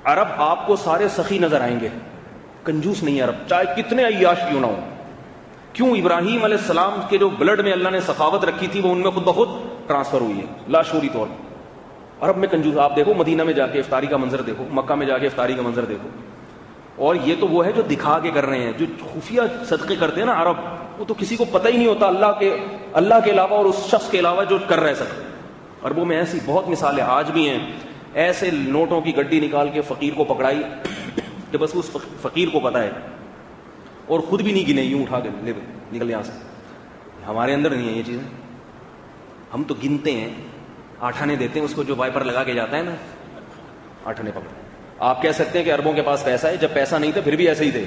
عرب آپ کو سارے سخی نظر آئیں گے، کنجوس نہیں ہے عرب، چاہے کتنے عیاش کیوں نہ ہو. کیوں؟ ابراہیم علیہ السلام کے جو بلڈ میں اللہ نے سخاوت رکھی تھی وہ ان میں خود بخود ٹرانسفر ہوئی ہے لاشعوری طور پر. عرب میں کنجوس، آپ دیکھو مدینہ میں جا کے افطاری کا منظر دیکھو، مکہ میں جا کے افطاری کا منظر دیکھو. اور یہ تو وہ ہے جو دکھا کے کر رہے ہیں، جو خفیہ صدقے کرتے ہیں نا عرب، وہ تو کسی کو پتہ ہی نہیں ہوتا اللہ کے علاوہ اور اس شخص کے علاوہ جو کر رہے صدقے. عربوں میں ایسی بہت مثالیں آج بھی ہیں. ایسے نوٹوں کی گڈی نکال کے فقیر کو پکڑائی کہ بس اس فقیر کو پتہ ہے، اور خود بھی نہیں گنے، یوں اٹھا کے لے نکل یہاں سے. ہمارے اندر نہیں ہے یہ چیزیں. ہم تو گنتے ہیں، 8 آنے دیتے ہیں اس کو جو وائپر لگا کے جاتا ہے نا، 8 آنے پکڑ. آپ کہہ سکتے ہیں کہ عربوں کے پاس پیسہ ہے، جب پیسہ نہیں تھا پھر بھی ایسے ہی تھے.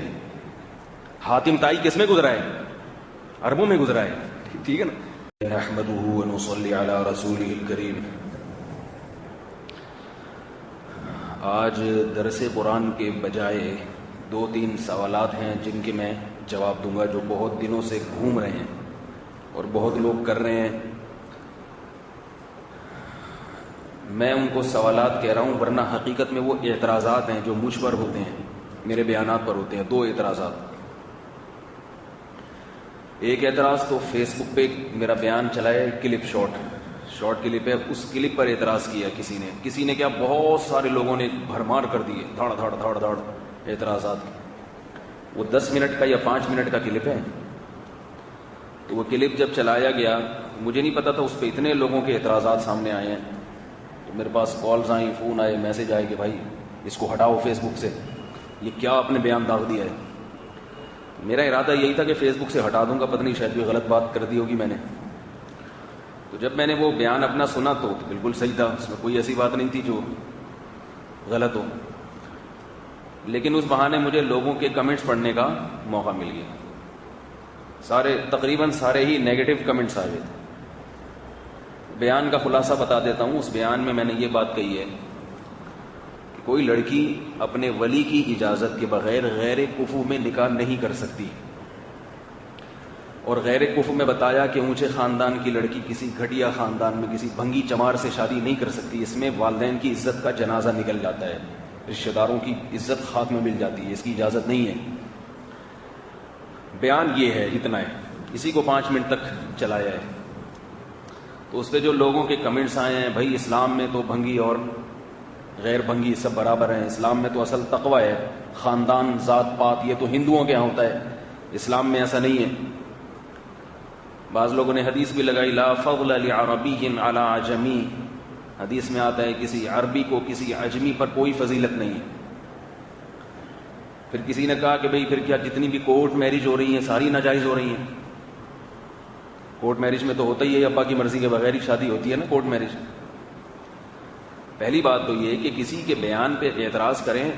حاتم طائی کس میں گزرا ہے؟ عربوں میں گزرا ہے. ٹھیک ہے نا. نحمده ونصلي على رسوله الكريم. آج درس قرآن کے بجائے 2-3 سوالات ہیں جن کے میں جواب دوں گا، جو بہت دنوں سے گھوم رہے ہیں اور بہت لوگ کر رہے ہیں. میں ان کو سوالات کہہ رہا ہوں، ورنہ حقیقت میں وہ اعتراضات ہیں جو مجھ پر ہوتے ہیں، میرے بیانات پر ہوتے ہیں. 2 اعتراضات. ایک اعتراض تو فیس بک پہ میرا بیان چلا ہے، کلپ شارٹ کلپ ہے، اس کلپ پر اعتراض کیا کسی نے کیا بہت سارے لوگوں نے بھرمار کر دیے، دھڑ دھڑ اعتراضات. وہ 10 منٹ کا یا 5 منٹ کا کلپ ہے. تو وہ کلپ جب چلایا گیا، مجھے نہیں پتا تھا اس پہ اتنے لوگوں کے اعتراضات سامنے آئے ہیں. تو میرے پاس کالز آئیں، فون آئے، میسج آئے کہ بھائی اس کو ہٹاؤ فیس بک سے، یہ کیا آپ نے بیان داغ دیا ہے. میرا ارادہ یہی تھا کہ فیس بک سے ہٹا دوں گا، پتہ نہیں شاید کوئی غلط بات کر دی ہوگی میں نے. تو جب میں نے وہ بیان اپنا سنا تو بالکل صحیح تھا، اس میں کوئی ایسی بات نہیں تھی جو غلط ہو. لیکن اس بہانے مجھے لوگوں کے کمنٹس پڑھنے کا موقع مل گیا. تقریباً سارے ہی نیگیٹو کمنٹس آئے تھے. بیان کا خلاصہ بتا دیتا ہوں. اس بیان میں نے یہ بات کہی ہے کہ کوئی لڑکی اپنے ولی کی اجازت کے بغیر غیر کفو میں نکاح نہیں کر سکتی. اور غیر کفو میں بتایا کہ اونچے خاندان کی لڑکی کسی گھٹیا خاندان میں کسی بھنگی چمار سے شادی نہیں کر سکتی. اس میں والدین کی عزت کا جنازہ نکل جاتا ہے، رشتہ داروں کی عزت خاک میں مل جاتی ہے، اس کی اجازت نہیں ہے. بیان یہ ہے، اتنا ہے. اسی کو 5 منٹ تک چلایا ہے. تو اس پہ جو لوگوں کے کمنٹس آئے ہیں، بھائی اسلام میں تو بھنگی اور غیر بھنگی سب برابر ہیں، اسلام میں تو اصل تقوی ہے، خاندان ذات پات یہ تو ہندوؤں کے یہاں ہوتا ہے، اسلام میں ایسا نہیں ہے. بعض لوگوں نے حدیث بھی لگائی، لا فضل لعربی علی عجمی. حدیث میں آتا ہے کسی عربی کو کسی عجمی پر کوئی فضیلت نہیں ہے. پھر کسی نے کہا کہ بھئی پھر کیا جتنی بھی کورٹ میرج ہو رہی ہیں ساری ناجائز ہو رہی ہیں؟ کورٹ میرج میں تو ہوتا ہی ہے، ابا کی مرضی کے بغیر ہی شادی ہوتی ہے نا کورٹ میرج. پہلی بات تو یہ ہے کہ کسی کے بیان پہ اعتراض کریں،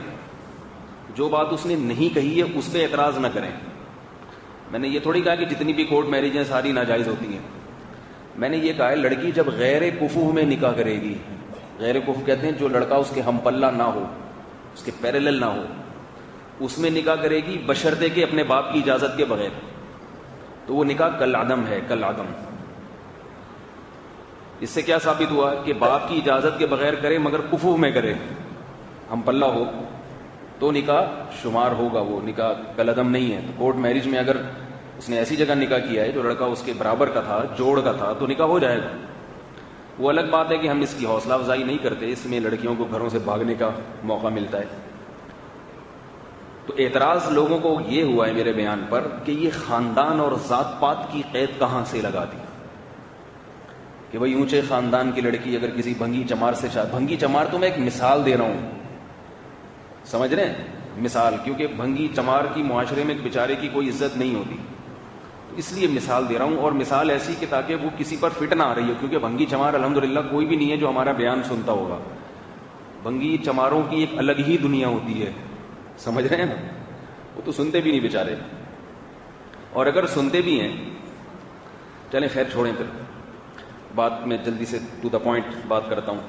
جو بات اس نے نہیں کہی ہے اس پہ اعتراض نہ کریں. میں نے یہ تھوڑی کہا کہ جتنی بھی کورٹ میرج ہیں ساری ناجائز ہوتی ہیں. میں نے یہ کہا ہے لڑکی جب غیر کفو میں نکاح کرے گی، غیر کفو کہتے ہیں جو لڑکا اس کے ہم پلہ نہ ہو، اس کے پیرلل نہ ہو، اس میں نکاح کرے گی بشرطے کہ اپنے باپ کی اجازت کے بغیر، تو وہ نکاح کالعدم ہے، کالعدم. اس سے کیا ثابت ہوا کہ باپ کی اجازت کے بغیر کرے مگر کفو میں کرے، ہم پلہ ہو تو نکاح شمار ہوگا، وہ نکاح کالعدم نہیں ہے. تو کورٹ میرج میں اگر اس نے ایسی جگہ نکاح کیا ہے جو لڑکا اس کے برابر کا تھا، جوڑ کا تھا، تو نکاح ہو جائے گا. وہ الگ بات ہے کہ ہم اس کی حوصلہ افزائی نہیں کرتے، اس میں لڑکیوں کو گھروں سے بھاگنے کا موقع ملتا ہے. تو اعتراض لوگوں کو یہ ہوا ہے میرے بیان پر کہ یہ خاندان اور ذات پات کی قید کہاں سے لگا دی کہ بھئی اونچے خاندان کی لڑکی اگر کسی بھنگی چمار سے بھنگی چمار تو میں ایک مثال دے رہا ہوں، سمجھ رہے ہیں مثال، کیونکہ بھنگی چمار کی معاشرے میں ایک بیچارے کی کوئی عزت نہیں ہوتی، تو اس لیے مثال دے رہا ہوں. اور مثال ایسی کہ تاکہ وہ کسی پر فٹ نہ آ رہی ہو، کیونکہ بھنگی چمار الحمدللہ کوئی بھی نہیں ہے جو ہمارا بیان سنتا ہوگا. بھنگی چماروں کی ایک الگ ہی دنیا ہوتی ہے، سمجھ رہے ہیں نا، وہ تو سنتے بھی نہیں بیچارے، اور اگر سنتے بھی ہیں، چلیں خیر چھوڑیں، پھر بات میں جلدی سے ٹو دا پوائنٹ بات کرتا ہوں.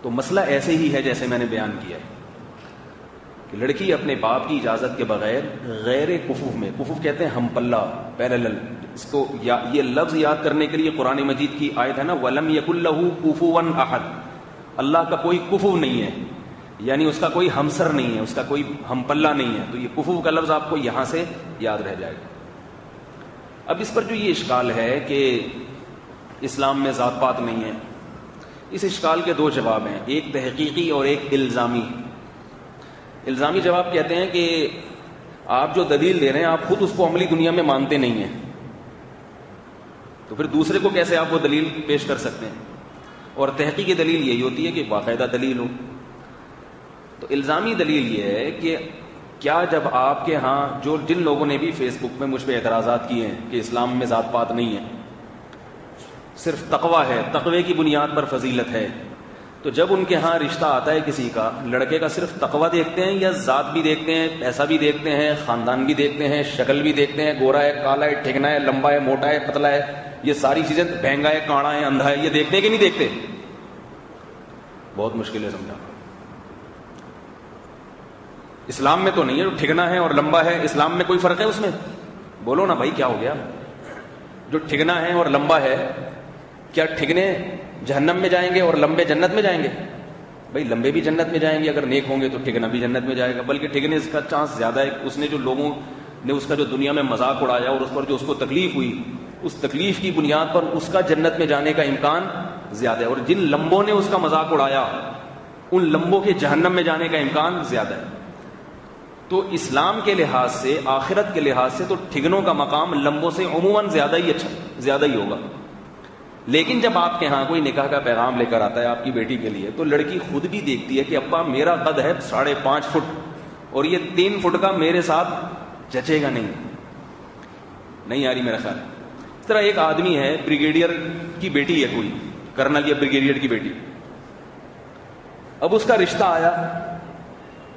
تو مسئلہ ایسے ہی ہے جیسے میں نے بیان کیا ہے کہ لڑکی اپنے باپ کی اجازت کے بغیر غیر کفوف میں، کفوف کہتے ہیں ہم پلہ، پیرلل، اس کو یہ لفظ یاد کرنے کے لیے قرآن مجید کی آیت ہے نا وَلَمْ يَكُنْ لَهُ كُفُوًا أَحَدٌ، اللہ کا کوئی کفو نہیں ہے. یعنی اس کا کوئی ہمسر نہیں ہے، اس کا کوئی ہم پلہ نہیں ہے. تو یہ کفو کا لفظ آپ کو یہاں سے یاد رہ جائے گا. اب اس پر جو یہ اشکال ہے کہ اسلام میں ذات پات نہیں ہے، اس اشکال کے دو جواب ہیں، ایک تحقیقی اور ایک الزامی. الزامی جواب کہتے ہیں کہ آپ جو دلیل دے رہے ہیں آپ خود اس کو عملی دنیا میں مانتے نہیں ہیں، تو پھر دوسرے کو کیسے آپ وہ دلیل پیش کر سکتے ہیں؟ اور تحقیقی دلیل یہی ہوتی ہے کہ باقاعدہ دلیل ہو. تو الزامی دلیل یہ ہے کہ کیا جب آپ کے ہاں جن لوگوں نے بھی فیس بک میں مجھ پہ اعتراضات کیے ہیں کہ اسلام میں ذات پات نہیں ہے، صرف تقویٰ ہے، تقوی کی بنیاد پر فضیلت ہے، تو جب ان کے ہاں رشتہ آتا ہے کسی کا، لڑکے کا صرف تقویٰ دیکھتے ہیں یا ذات بھی دیکھتے ہیں، پیسہ بھی دیکھتے ہیں، خاندان بھی دیکھتے ہیں، شکل بھی دیکھتے ہیں، گورا ہے، کالا ہے، ٹھگنا ہے، لمبا ہے، موٹا ہے، پتلا ہے، یہ ساری چیزیں، بہنگا ہے، کاڑا ہے، اندھا ہے، یہ دیکھتے کہ نہیں دیکھتے؟ بہت مشکل ہے سمجھا. اسلام میں تو نہیں ہے جو ٹھگنا ہے اور لمبا ہے، اسلام میں کوئی فرق ہے اس میں؟ بولو نا بھائی، کیا ہو گیا؟ جو ٹھگنا ہے اور لمبا ہے، کیا ٹھگنے جہنم میں جائیں گے اور لمبے جنت میں جائیں گے؟ بھائی لمبے بھی جنت میں جائیں گے اگر نیک ہوں گے، تو ٹھگنا بھی جنت میں جائے گا. بلکہ ٹھگنے اس کا چانس زیادہ ہے، اس نے جو لوگوں نے اس کا جو دنیا میں مذاق اڑایا اور اس پر جو اس کو تکلیف ہوئی، اس تکلیف کی بنیاد پر اس کا جنت میں جانے کا امکان زیادہ ہے. اور جن لمبوں نے اس کا مذاق اڑایا، ان لمبوں کے جہنم میں جانے کا امکان زیادہ ہے. تو اسلام کے لحاظ سے، آخرت کے لحاظ سے، تو ٹھگنوں کا مقام لمبوں سے عموماً زیادہ ہی ہوگا. لیکن جب آپ کے ہاں کوئی نکاح کا پیغام لے کر آتا ہے آپ کی بیٹی کے لیے، تو لڑکی خود بھی دیکھتی ہے کہ ابا میرا قد ہے 5.5 فٹ اور یہ 3 فٹ کا میرے ساتھ جچے گا نہیں آ رہی میرا خیال. اس طرح ایک آدمی ہے، بریگیڈیئر کی بیٹی ہے، کوئی کرنل یا بریگیڈیئر کی بیٹی، اب اس کا رشتہ آیا،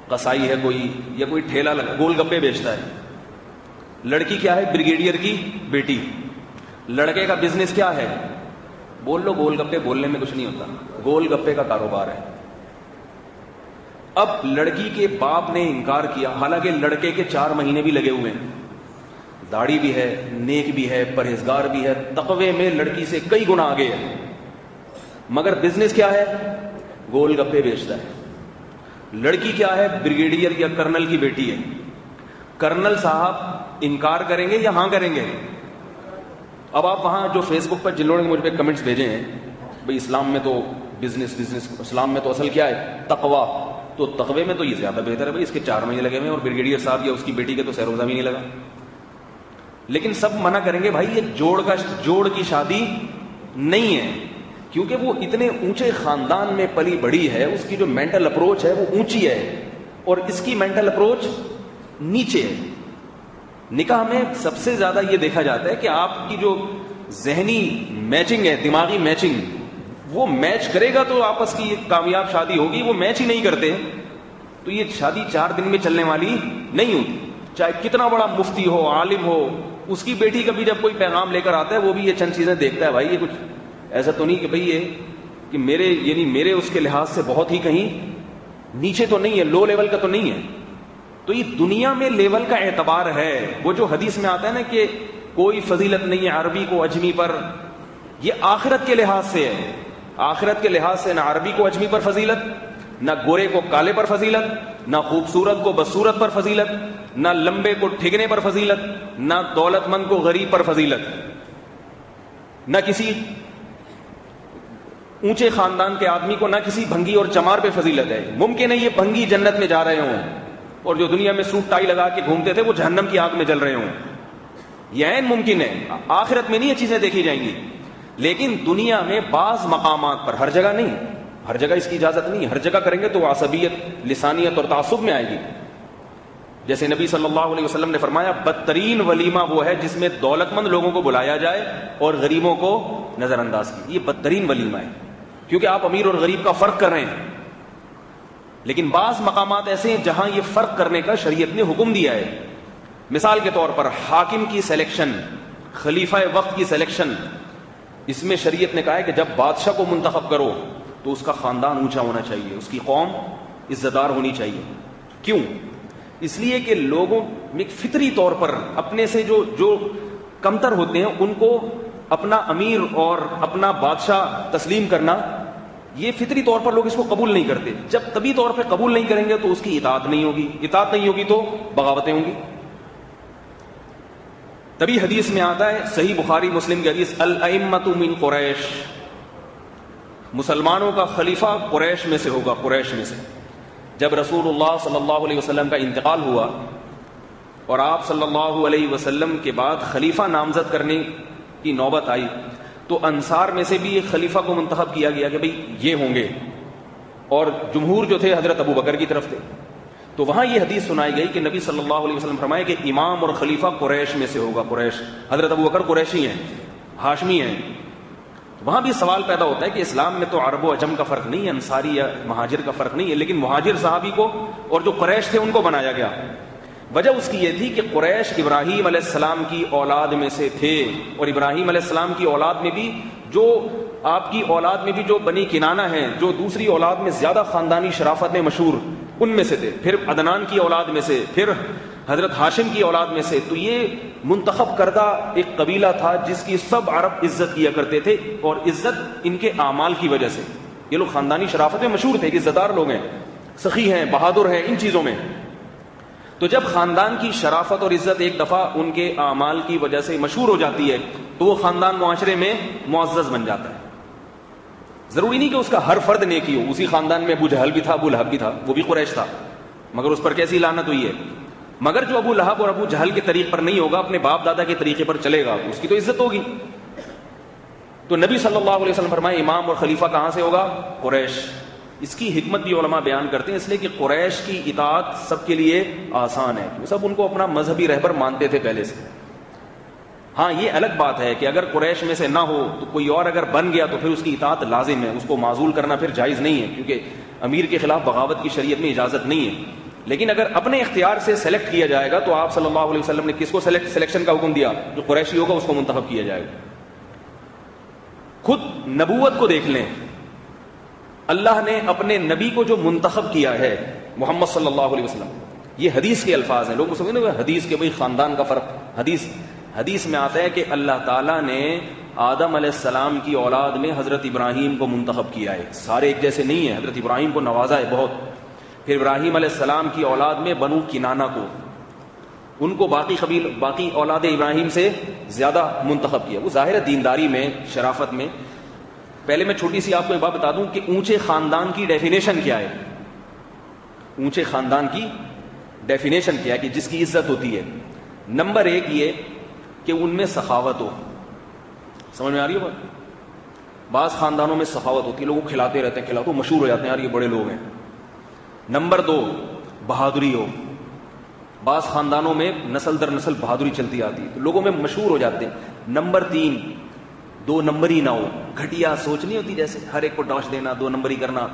قصائی ہے کوئی یا کوئی ٹھیلا لگا گول گپے بیچتا ہے. لڑکی کیا ہے؟ بریگیڈیئر کی بیٹی. لڑکے کا بزنس کیا ہے؟ بول لو، گول گپے بولنے میں کچھ نہیں ہوتا، گول گپے کا کاروبار ہے. اب لڑکی کے باپ نے انکار کیا، حالانکہ لڑکے کے 4 مہینے بھی لگے ہوئے ہیں، داڑھی بھی ہے، نیک بھی ہے، پرہیزگار بھی ہے، تقوی میں لڑکی سے کئی گنا آگے ہے، مگر بزنس کیا ہے؟ گول گپے بیچتا ہے. لڑکی کیا ہے؟ بریگیڈیئر یا کرنل کی بیٹی ہے. کرنل صاحب انکار کریں گے یا ہاں کریں گے؟ اب آپ وہاں جو فیس بک پر جن لوگوں نے مجھ پہ کمنٹس بھیجے ہیں، بھئی اسلام میں تو بزنس، اسلام میں تو اصل کیا ہے؟ تقویٰ. تو تقوی میں تو یہ زیادہ بہتر ہے، بھئی اس کے 4 مہینے لگے ہوئے ہیں اور بریگیڈیئر صاحب یا اس کی بیٹی کے تو سہ روزہ بھی نہیں لگا. لیکن سب منع کریں گے بھائی یہ جوڑ کی شادی نہیں ہے، کیونکہ وہ اتنے اونچے خاندان میں پلی بڑی ہے، اس کی جو مینٹل اپروچ ہے وہ اونچی ہے اور اس کی مینٹل اپروچ نیچے ہے. نکاح میں سب سے زیادہ یہ دیکھا جاتا ہے کہ آپ کی جو ذہنی میچنگ ہے، دماغی میچنگ، وہ میچ کرے گا تو آپس کی ایک کامیاب شادی ہوگی. وہ میچ ہی نہیں کرتے تو یہ شادی 4 دن میں چلنے والی نہیں ہوتی. چاہے کتنا بڑا مفتی ہو، عالم ہو، اس کی بیٹی کا بھی جب کوئی پیغام لے کر آتا ہے وہ بھی یہ چند چیزیں دیکھتا ہے، بھائی یہ کچھ ایسا تو نہیں کہ بھئی یہ کہ میرے اس کے لحاظ سے بہت ہی کہیں نیچے تو نہیں ہے، لو لیول کا تو نہیں ہے. تو یہ دنیا میں لیول کا اعتبار ہے. وہ جو حدیث میں آتا ہے نا کہ کوئی فضیلت نہیں ہے عربی کو اجمی پر، یہ آخرت کے لحاظ سے ہے. آخرت کے لحاظ سے نہ عربی کو اجمی پر فضیلت، نہ گورے کو کالے پر فضیلت، نہ خوبصورت کو بدصورت پر فضیلت، نہ لمبے کو ٹھگنے پر فضیلت، نہ دولت مند کو غریب پر فضیلت، نہ کسی اونچے خاندان کے آدمی کو، نہ کسی بھنگی اور چمار پہ فضیلت ہے. ممکن ہے یہ بھنگی جنت میں جا رہے ہوں اور جو دنیا میں سوٹ ٹائی لگا کے گھومتے تھے وہ جہنم کی آگ میں جل رہے ہوں، یہ عین ممکن ہے. آخرت میں نہیں یہ چیزیں دیکھی جائیں گی. لیکن دنیا میں بعض مقامات پر، ہر جگہ نہیں، ہر جگہ اس کی اجازت نہیں. ہر جگہ کریں گے تو عصبیت، لسانیت اور تعصب میں آئے گی. جیسے نبی صلی اللہ علیہ وسلم نے فرمایا بدترین ولیمہ وہ ہے جس میں دولت مند لوگوں کو بلایا جائے اور غریبوں کو نظر انداز کی. یہ بدترین ولیمہ ہے کیونکہ آپ امیر اور غریب کا فرق کر رہے ہیں. لیکن بعض مقامات ایسے ہیں جہاں یہ فرق کرنے کا شریعت نے حکم دیا ہے. مثال کے طور پر حاکم کی سلیکشن، خلیفہ وقت کی سلیکشن، اس میں شریعت نے کہا ہے کہ جب بادشاہ کو منتخب کرو تو اس کا خاندان اونچا ہونا چاہیے، اس کی قوم عزتدار ہونی چاہیے. کیوں؟ اس لیے کہ لوگوں میں فطری طور پر اپنے سے جو کمتر ہوتے ہیں ان کو اپنا امیر اور اپنا بادشاہ تسلیم کرنا یہ فطری طور پر لوگ اس کو قبول نہیں کرتے. جب طبی طور پہ قبول نہیں کریں گے تو اس کی اطاعت نہیں ہوگی, اطاعت نہیں ہوگی تو بغاوتیں ہوں گی. تبھی حدیث میں آتا ہے, صحیح بخاری مسلم کی حدیث, الائمۃ من قریش, مسلمانوں کا خلیفہ قریش میں سے ہوگا, قریش میں سے. جب رسول اللہ صلی اللہ علیہ وسلم کا انتقال ہوا اور آپ صلی اللہ علیہ وسلم کے بعد خلیفہ نامزد کرنے کی نوبت آئی تو انصار میں سے بھی ایک خلیفہ کو منتخب کیا گیا کہ بھئی یہ ہوں گے, اور جمہور جو تھے حضرت ابو بکر کی طرف تھے. تو وہاں یہ حدیث سنائی گئی کہ نبی صلی اللہ علیہ وسلم فرمائے کہ امام اور خلیفہ قریش میں سے ہوگا. قریش, حضرت ابو بکر قریشی ہیں, ہاشمی ہیں. وہاں بھی سوال پیدا ہوتا ہے کہ اسلام میں تو عرب و عجم کا فرق نہیں ہے, انصاری یا مہاجر کا فرق نہیں ہے, لیکن مہاجر صحابی کو اور جو قریش تھے ان کو بنایا گیا. وجہ اس کی یہ تھی کہ قریش ابراہیم علیہ السلام کی اولاد میں سے تھے, اور ابراہیم علیہ السلام کی اولاد میں بھی جو آپ کی اولاد میں بھی جو بنی کنانہ ہیں, جو دوسری اولاد میں زیادہ خاندانی شرافت میں مشہور, ان میں سے تھے. پھر عدنان کی اولاد میں سے, پھر حضرت ہاشم کی اولاد میں سے. تو یہ منتخب کردہ ایک قبیلہ تھا جس کی سب عرب عزت کیا کرتے تھے, اور عزت ان کے اعمال کی وجہ سے. یہ لوگ خاندانی شرافت میں مشہور تھے کہ عزت دار لوگ ہیں, سخی ہیں, بہادر ہیں, ان چیزوں میں. تو جب خاندان کی شرافت اور عزت ایک دفعہ ان کے اعمال کی وجہ سے مشہور ہو جاتی ہے تو وہ خاندان معاشرے میں معزز بن جاتا ہے. ضروری نہیں کہ اس کا ہر فرد نیکی ہو. اسی خاندان میں ابو جہل بھی تھا, ابو لہب بھی تھا, وہ بھی قریش تھا, مگر اس پر کیسی لعنت ہوئی ہے. مگر جو ابو لہب اور ابو جہل کے طریق پر نہیں ہوگا, اپنے باپ دادا کے طریقے پر چلے گا, اس کی تو عزت ہوگی. تو نبی صلی اللہ علیہ وسلم فرمائے امام اور خلیفہ کہاں سے ہوگا؟ قریش. اس کی حکمت بھی علماء بیان کرتے ہیں, اس لیے کہ قریش کی اطاعت سب کے لیے آسان ہے, سب ان کو اپنا مذہبی رہبر مانتے تھے پہلے سے. ہاں یہ الگ بات ہے کہ اگر قریش میں سے نہ ہو تو کوئی اور اگر بن گیا تو پھر اس کی اطاعت لازم ہے, اس کو معزول کرنا پھر جائز نہیں ہے, کیونکہ امیر کے خلاف بغاوت کی شریعت میں اجازت نہیں ہے. لیکن اگر اپنے اختیار سے سلیکٹ کیا جائے گا تو آپ صلی اللہ علیہ وسلم نے کس کو سلیکشن کا حکم دیا؟ جو قریشی ہوگا اس کو منتخب کیا جائے گا. خود نبوت کو دیکھ لیں, اللہ نے اپنے نبی کو جو منتخب کیا ہے محمد صلی اللہ علیہ وسلم, یہ حدیث کے الفاظ ہیں. لوگ سمجھتے ہیں حدیث کے بھئی خاندان کا فرق. حدیث میں آتا ہے کہ اللہ تعالیٰ نے آدم علیہ السلام کی اولاد میں حضرت ابراہیم کو منتخب کیا ہے. سارے ایک جیسے نہیں ہیں, حضرت ابراہیم کو نوازا ہے بہت. پھر ابراہیم علیہ السلام کی اولاد میں بنو کنانہ کو, ان کو باقی اولاد ابراہیم سے زیادہ منتخب کیا. وہ ظاہر دینداری میں, شرافت میں. پہلے میں چھوٹی سی آپ کو ایک بات بتا دوں کہ اونچے خاندان کی ڈیفینیشن کیا ہے. اونچے خاندان کی ڈیفینیشن کیا ہے کہ جس کی عزت ہوتی ہے. نمبر ایک یہ کہ ان میں سخاوت ہو. سمجھ میں آ رہی ہے بات؟ بعض خاندانوں میں سخاوت ہوتی ہے, لوگوں کو کھلاتے رہتے ہیں, کھلاتے مشہور ہو جاتے ہیں, یار یہ بڑے لوگ ہیں. نمبر دو بہادری ہو. بعض خاندانوں میں نسل در نسل بہادری چلتی آتی ہے تو لوگوں میں مشہور ہو جاتے ہیں. نمبر تین دو نمبری نہ ہو, گھٹیا سوچ نہیں ہوتی, جیسے ہر ایک کو ڈاش دینا, دو نمبری کرنا.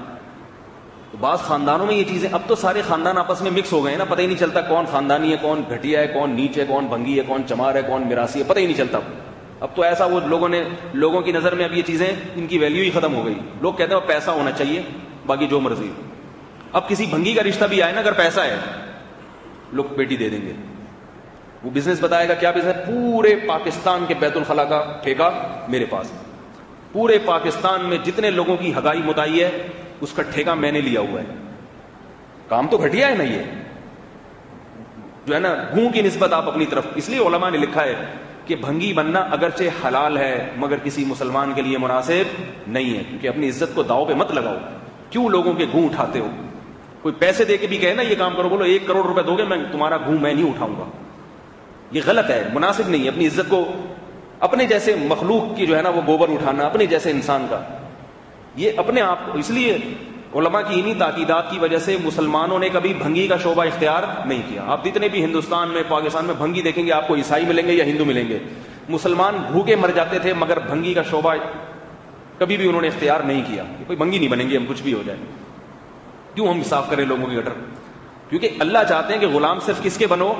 تو بعض خاندانوں میں یہ چیزیں, اب تو سارے خاندان آپس میں مکس ہو گئے ہیں نا, پتہ ہی نہیں چلتا کون خاندانی ہے, کون گھٹیا ہے, کون نیچ ہے, کون بھنگی ہے, کون چمار ہے, کون میراثی ہے, پتہ ہی نہیں چلتا. اب تو ایسا وہ لوگوں کی نظر میں اب یہ چیزیں, ان کی ویلیو ہی ختم ہو گئی. لوگ کہتے ہیں پیسہ ہونا چاہیے, باقی جو مرضی. اب کسی بھنگی کا رشتہ بھی آئے نا, اگر پیسہ ہے لوگ بیٹی دے دیں گے. وہ بزنس بتائے گا, کیا بزنس؟ پورے پاکستان کے بیت الخلا کا ٹھیکہ میرے پاس. پورے پاکستان میں جتنے لوگوں کی ہگائی متائی ہے اس کا ٹھیکہ میں نے لیا ہوا ہے. کام تو گھٹیا ہے نا یہ, جو ہے نا گھوں کی نسبت آپ اپنی طرف. اس لیے علماء نے لکھا ہے کہ بھنگی بننا اگرچہ حلال ہے مگر کسی مسلمان کے لیے مناسب نہیں ہے, کیونکہ اپنی عزت کو داؤ پہ مت لگاؤ. کیوں لوگوں کے گھوں اٹھاتے ہو؟ کوئی پیسے دے کے بھی کہے نا یہ کام کرو, بولو 1 کروڑ روپے دو گے میں تمہارا گھوں میں نہیں اٹھاؤں گا. یہ غلط ہے, مناسب نہیں ہے. اپنی عزت کو, اپنے جیسے مخلوق کی جو ہے نا وہ گوبر اٹھانا, اپنے جیسے انسان کا, یہ اپنے آپ کو. اس لیے علماء کی انہی تاکیدات کی وجہ سے مسلمانوں نے کبھی بھنگی کا شعبہ اختیار نہیں کیا. آپ جتنے بھی ہندوستان میں, پاکستان میں بھنگی دیکھیں گے آپ کو عیسائی ملیں گے یا ہندو ملیں گے. مسلمان بھوکے مر جاتے تھے مگر بھنگی کا شعبہ کبھی بھی انہوں نے اختیار نہیں کیا. کوئی بھنگی نہیں بنیں گے ہم, کچھ بھی ہو جائے. کیوں ہم صاف کریں لوگوں کی گٹر؟ کیونکہ اللہ چاہتے ہیں کہ غلام صرف کس کے بنو؟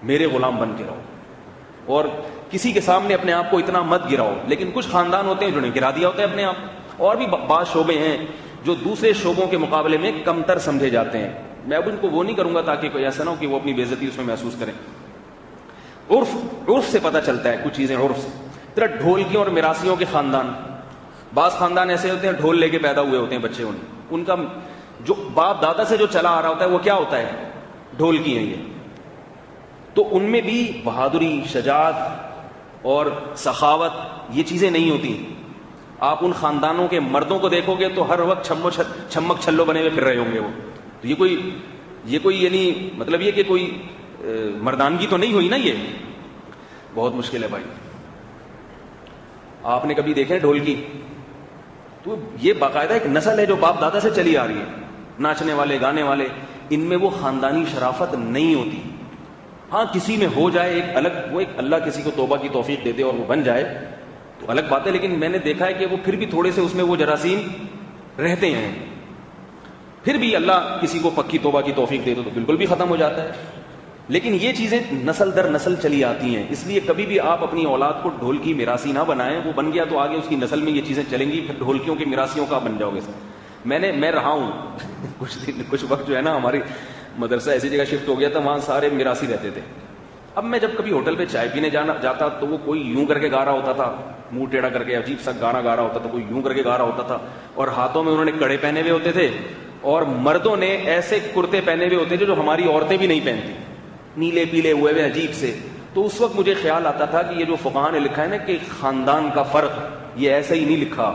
میرے غلام بن کے رہو, اور کسی کے سامنے اپنے آپ کو اتنا مت گراؤ. لیکن کچھ خاندان ہوتے ہیں جنہوں نے گرا دیا ہوتا ہے اپنے آپ. اور بھی بعض شعبے ہیں جو دوسرے شعبوں کے مقابلے میں کمتر سمجھے جاتے ہیں. میں اب ان کو وہ نہیں کروں گا تاکہ کوئی ایسا نہ ہو کہ وہ اپنی بے عزتی اس میں محسوس کریں. عرف سے پتہ چلتا ہے کچھ چیزیں, عرف سے. طرح ڈھولکیوں اور میراثیوں کے خاندان, بعض خاندان ایسے ہوتے ہیں ڈھول لے کے پیدا ہوئے ہوتے ہیں بچے، ان کا جو باپ دادا سے جو چلا آ رہا ہوتا ہے وہ کیا ہوتا ہے؟ ڈھول کی ہیں یہ. تو ان میں بھی بہادری، شجاعت اور سخاوت یہ چیزیں نہیں ہوتی. آپ ان خاندانوں کے مردوں کو دیکھو گے تو ہر وقت چھمک چھلو بنے ہوئے پھر رہے ہوں گے وہ. تو یہ کوئی یعنی مطلب یہ کہ کوئی مردانگی تو نہیں ہوئی نا، یہ بہت مشکل ہے بھائی. آپ نے کبھی دیکھے ڈھول کی؟ تو یہ باقاعدہ ایک نسل ہے جو باپ دادا سے چلی آ رہی ہے. ناچنے والے، گانے والے، ان میں وہ خاندانی شرافت نہیں ہوتی. ہاں کسی میں ہو جائے ایک الگ، وہ ایک اللہ کسی کو توبہ کی توفیق دے دے اور وہ بن جائے تو الگ بات ہے، لیکن میں نے دیکھا ہے کہ وہ پھر بھی تھوڑے سے اس میں وہ جراثیم رہتے ہیں. پھر بھی اللہ کسی کو پکی توبہ کی توفیق دے دو تو بالکل بھی ختم ہو جاتا ہے. لیکن یہ چیزیں نسل در نسل چلی آتی ہیں، اس لیے کبھی بھی آپ اپنی اولاد کو ڈھول کی میراثی نہ بنائیں. وہ بن گیا تو آگے اس کی نسل میں یہ چیزیں چلیں گی، پھر ڈھولکیوں کے میراثیوں کا بن جاؤ گے. میں رہا ہوں کچھ وقت جو ہے نا، ہماری مدرسہ ایسی جگہ شفٹ ہو گیا تھا، وہاں سارے میراثی رہتے تھے. اب میں جب کبھی ہوٹل پہ چائے پینے جاتا تو وہ کوئی یوں کر کے گا رہا ہوتا تھا، منہ ٹیڑھا کر کے عجیب سا گانا گا رہا ہوتا تھا، کوئی یوں کر کے گا رہا ہوتا تھا، اور ہاتھوں میں انہوں نے کڑے پہنے ہوئے ہوتے تھے، اور مردوں نے ایسے کرتے پہنے ہوئے ہوتے تھے جو ہماری عورتیں بھی نہیں پہنتی، نیلے پیلے ہوئے عجیب سے. تو اس وقت مجھے خیال آتا تھا کہ یہ جو فقہاء نے لکھا ہے نا کہ خاندان کا فرق، یہ ایسے ہی نہیں لکھا.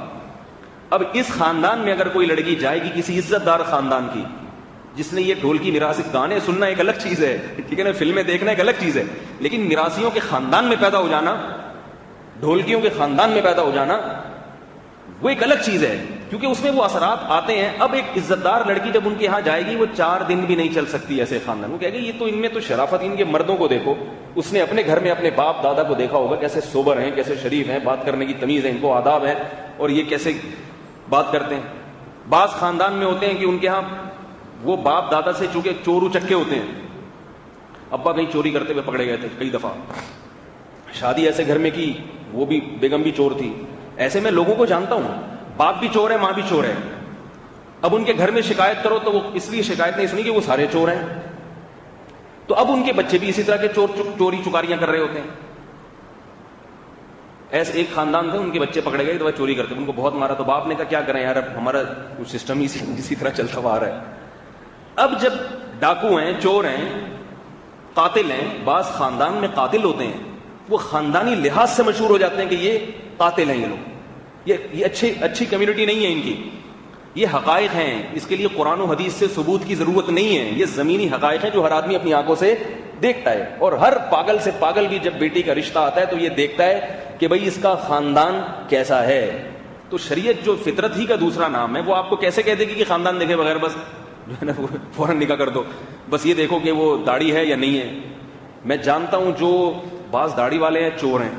اب اس خاندان میں اگر کوئی لڑکی جائے گی کسی عزت دار خاندان کی، جس نے یہ ڈھول کی میراثی، گانے سننا ایک الگ چیز ہے، ٹھیک ہے نا، فلمیں دیکھنا ایک الگ چیز ہے، لیکن میراثیوں کے خاندان میں پیدا ہو جانا، ڈھولکیوں کے خاندان میں پیدا ہو جانا، وہ ایک الگ چیز ہے، کیونکہ اس میں وہ اثرات آتے ہیں. اب ایک عزت دار لڑکی جب ان کے یہاں جائے گی، وہ 4 دن بھی نہیں چل سکتی ایسے خاندان. وہ کہے گی یہ تو ان میں تو شرافت، ان کے مردوں کو دیکھو. اس نے اپنے گھر میں اپنے باپ دادا کو دیکھا ہوگا کیسے سوبر ہیں، کیسے شریف ہیں، بات کرنے کی تمیز ہے، ان کو آداب ہے، اور یہ کیسے بات کرتے ہیں. بعض خاندان میں ہوتے ہیں کہ ان کے ہاں وہ باپ دادا سے چونکہ چور چکے ہوتے ہیں. ابا کہیں چوری کرتے ہوئے پکڑے گئے تھے کئی دفعہ، شادی ایسے گھر میں کی، وہ بھی بیگم بھی چور تھی. ایسے میں لوگوں کو جانتا ہوں، باپ بھی چور ہے، ماں بھی چور ہے. اب ان کے گھر میں شکایت کرو تو وہ اس لیے شکایت نہیں سنی کہ وہ سارے چور ہیں. تو اب ان کے بچے بھی اسی طرح کے چوری چکاریاں کر رہے ہوتے ہیں. ایسے ایک خاندان تھے، ان کے بچے پکڑے گئے تو وہ چوری کرتے، ان کو بہت مارا. تو باپ نے کہا کیا کریں یار، اب ہمارا سسٹم ہی اسی طرح چلتا ہوا آ رہا ہے. اب جب ڈاکو ہیں، چور ہیں، قاتل ہیں، بعض خاندان میں قاتل ہوتے ہیں، وہ خاندانی لحاظ سے مشہور ہو جاتے ہیں کہ یہ قاتل ہیں، یہ لوگ، یہ اچھی کمیونٹی نہیں ہے ان کی. یہ حقائق ہیں، اس کے لیے قرآن و حدیث سے ثبوت کی ضرورت نہیں ہے. یہ زمینی حقائق ہیں جو ہر آدمی اپنی آنکھوں سے دیکھتا ہے. اور ہر پاگل سے پاگل بھی جب بیٹی کا رشتہ آتا ہے تو یہ دیکھتا ہے کہ بھئی اس کا خاندان کیسا ہے. تو شریعت جو فطرت ہی کا دوسرا نام ہے، وہ آپ کو کیسے کہہ دے گی کہ خاندان دیکھے بغیر بس جو ہے نا فوراً نکاح کر دو، بس یہ دیکھو کہ وہ داڑھی ہے یا نہیں ہے. میں جانتا ہوں جو بعض داڑھی والے ہیں چور ہیں،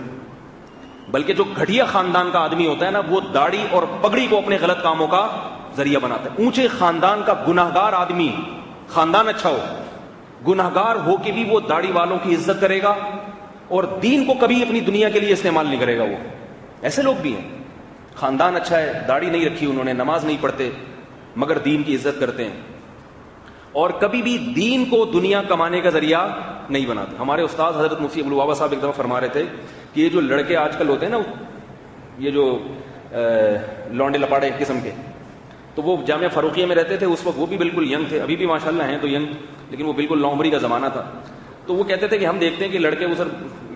بلکہ جو گھٹیا خاندان کا آدمی ہوتا ہے نا، وہ داڑھی اور پگڑی کو اپنے غلط کاموں کا ذریعہ بناتا ہے. اونچے خاندان کا گناہگار آدمی، خاندان اچھا ہو، گناہگار ہو کے بھی وہ داڑھی والوں کی عزت کرے گا اور دین کو کبھی اپنی دنیا کے لیے استعمال نہیں کرے گا. وہ ایسے لوگ بھی ہیں، خاندان اچھا ہے، داڑھی نہیں رکھی انہوں نے، نماز نہیں پڑھتے، مگر دین کی عزت کرتے ہیں، اور کبھی بھی دین کو دنیا کمانے کا ذریعہ نہیں بناتے. ہمارے استاد حضرت مفتی ابو الوابا صاحب ایک دفعہ فرما رہے تھے کہ یہ جو لڑکے آج کل ہوتے ہیں نا، یہ جو لونڈے لپاڑے قسم کے، تو وہ جامعہ فاروقیہ میں رہتے تھے اس وقت، وہ بھی بالکل ینگ تھے، ابھی بھی ماشاءاللہ ہیں تو ینگ، لیکن وہ بالکل نومبری کا زمانہ تھا. تو وہ کہتے تھے کہ ہم دیکھتے ہیں کہ لڑکے، وہ سر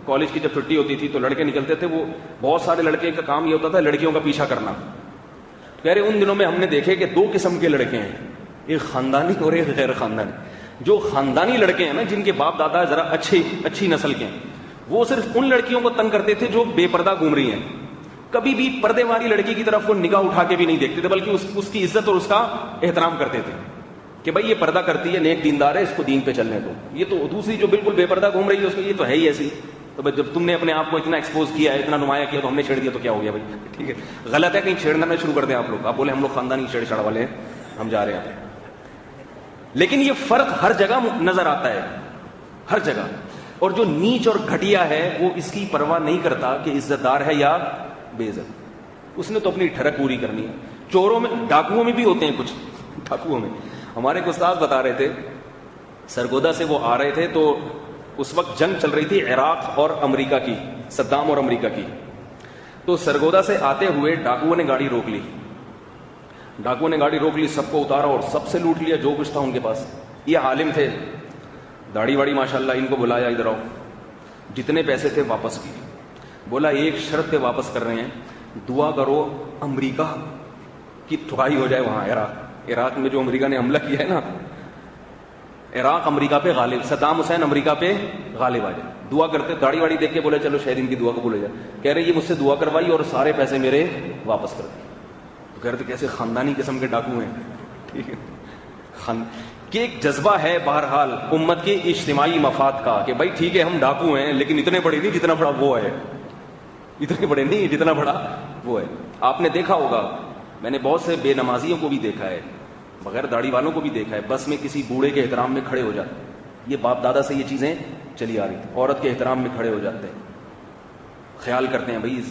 کالج کی جب چھٹی ہوتی تھی تو لڑکے نکلتے تھے، وہ بہت سارے لڑکے کا کام یہ ہوتا تھا لڑکیوں کا پیچھا کرنا. کہہ رہے ان دنوں میں ہم نے دیکھے کہ 2 قسم کے لڑکے ہیں، ایک خاندانی اور ایک غیر خاندانی. جو خاندانی لڑکے ہیں نا، جن کے باپ دادا ذرا اچھی نسل کے ہیں، وہ صرف ان لڑکیوں کو تنگ کرتے تھے جو بے پردہ گھوم رہی ہیں. کبھی بھی پردے والی لڑکی کی طرف وہ نگاہ اٹھا کے بھی نہیں دیکھتے تھے، بلکہ اس کی عزت اور اس کا احترام کرتے تھے کہ بھائی یہ پردہ کرتی ہے، نیک دیندار ہے، اس کو دین پہ چلنے دو. یہ تو دوسری جو بالکل بے پردہ گھوم رہی ہے، اس کو یہ تو ہے ہی ایسی. تو جب تم نے اپنے آپ کو اتنا ایکسپوز کیا ہے، اتنا نمایاں کیا، تو ہم نے چھیڑ دیا تو کیا ہو گیا بھائی؟ ٹھیک ہے، غلط ہے، کہیں چھیڑنا نہ شروع کر دیں آپ لوگ. آپ بولے ہم لوگ خاندانی چھیڑ چھاڑ والے ہیں، ہم جا رہے ہیں. لیکن یہ فرق ہر جگہ نظر آتا ہے، ہر جگہ. اور جو نیچ اور گھٹیا ہے وہ اس کی پرواہ نہیں کرتا کہ عزت دار ہے یا بے عزت، اس نے تو اپنی ٹھڑک پوری کرنی ہے. چوروں میں، ڈاکوؤں میں بھی ہوتے ہیں کچھ، ڈاکوؤں میں ہمارے ایک استاد بتا رہے تھے، سرگودا سے وہ آ رہے تھے تو اس وقت جنگ چل رہی تھی عراق اور امریکہ کی، صدام اور امریکہ کی. تو سرگودا سے آتے ہوئے ڈاکوؤں نے گاڑی روک لی. ڈاکوؤں نے گاڑی روک لی, سب کو اتارا اور سب سے لوٹ لیا جو کچھ تھا ان کے پاس. یہ عالم تھے, داڑھی واڑی ماشاءاللہ, ان کو بلایا, ادھر آؤ, جتنے پیسے تھے واپس کیے. بولا ایک شرط پہ واپس کر رہے ہیں, دعا کرو امریکہ کی ٹھکائی ہو جائے وہاں عراق میں جو امریکہ نے حملہ کیا ہے نا, عراق امریکہ پہ غالب, صدام حسین امریکہ پہ غالب آ جائے. دعا کرتے, داڑھی واڑی دیکھ کے بولے چلو شاید ان کی دعا قبول ہو جائے. کہہ رہے یہ مجھ سے دعا کروائی اور سارے پیسے میرے واپس کر دیے. تو کہہ رہے تھے کیسے خاندانی قسم کے ڈاکو ہیں. ٹھیک ہے, کہ ایک جذبہ ہے بہرحال امت کے اجتماعی مفاد کا کہ بھائی ٹھیک ہے ہم ڈاکو ہیں لیکن اتنے بڑے نہیں جتنا بڑا وہ ہے, اتنے بڑے نہیں جتنا بڑا وہ ہے. آپ نے دیکھا ہوگا, میں نے بہت سے بے نمازیوں کو بھی دیکھا ہے, بغیر داڑھی والوں کو بھی دیکھا ہے, بس میں کسی بوڑھے کے احترام میں کھڑے ہو جاتے. یہ باپ دادا سے یہ چیزیں چلی آ رہی تھی. عورت کے احترام میں کھڑے ہو جاتے ہیں, خیال کرتے ہیں بھائی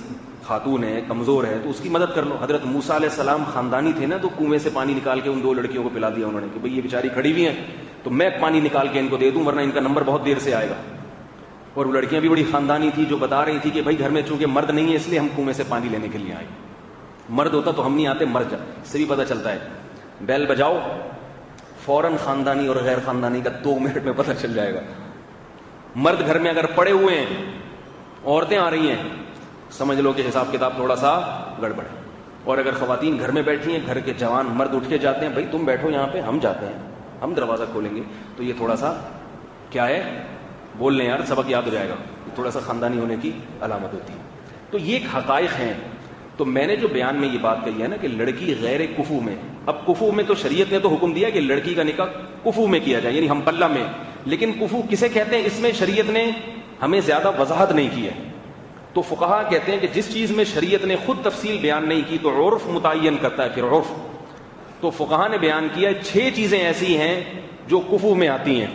خاتون ہے, کمزور ہے, تو اس کی مدد کر لو. حضرت موسیٰ علیہ السلام خاندانی تھے نا, تو کنویں سے پانی نکال کے ان 2 لڑکیوں کو پلا دیا انہوں نے کہ بھئی یہ بیچاری کھڑی ہوئی ہیں تو میں پانی نکال کے ان کو دے دوں ورنہ ان کا نمبر بہت دیر سے آئے گا. اور وہ لڑکیاں بھی بڑی خاندانی تھی جو بتا رہی تھی کہ بھائی گھر میں چونکہ مرد نہیں ہے اس لیے ہم کنویں سے پانی لینے کے لیے آئے. مرد ہوتا تو ہم نہیں آتے, مر جا. اس سے بھی پتہ چلتا ہے, بیل بجاؤ فوراً خاندانی اور غیر خاندانی کا 2 منٹ میں پتہ چل جائے گا. مرد گھر میں اگر پڑے ہوئے ہیں, عورتیں آ رہی ہیں, سمجھ لو کہ حساب کتاب تھوڑا سا گڑبڑ ہے. اور اگر خواتین گھر میں بیٹھی ہیں, گھر کے جوان مرد اٹھ کے جاتے ہیں, بھائی تم بیٹھو یہاں پہ, ہم جاتے ہیں, ہم دروازہ کھولیں گے, تو یہ تھوڑا سا کیا ہے, بول لیں یار سبق یاد ہو جائے گا, تھوڑا سا خاندانی ہونے کی علامت ہوتی ہے. تو یہ ایک حقائق ہیں. تو میں نے جو بیان میں یہ بات کہی ہے نا کہ لڑکی غیر کفو میں, اب کفو میں تو شریعت نے تو حکم دیا کہ لڑکی کا نکاح کفو میں کیا جائے, یعنی ہم پلہ میں, لیکن کفو کسے کہتے ہیں اس میں شریعت نے ہمیں زیادہ وضاحت نہیں کی ہے. تو فقہا کہتے ہیں کہ جس چیز میں شریعت نے خود تفصیل بیان نہیں کی تو عرف متعین کرتا ہے. پھر عرف, تو فقہا نے بیان کیا 6 چیزیں ایسی ہیں جو کفو میں آتی ہیں.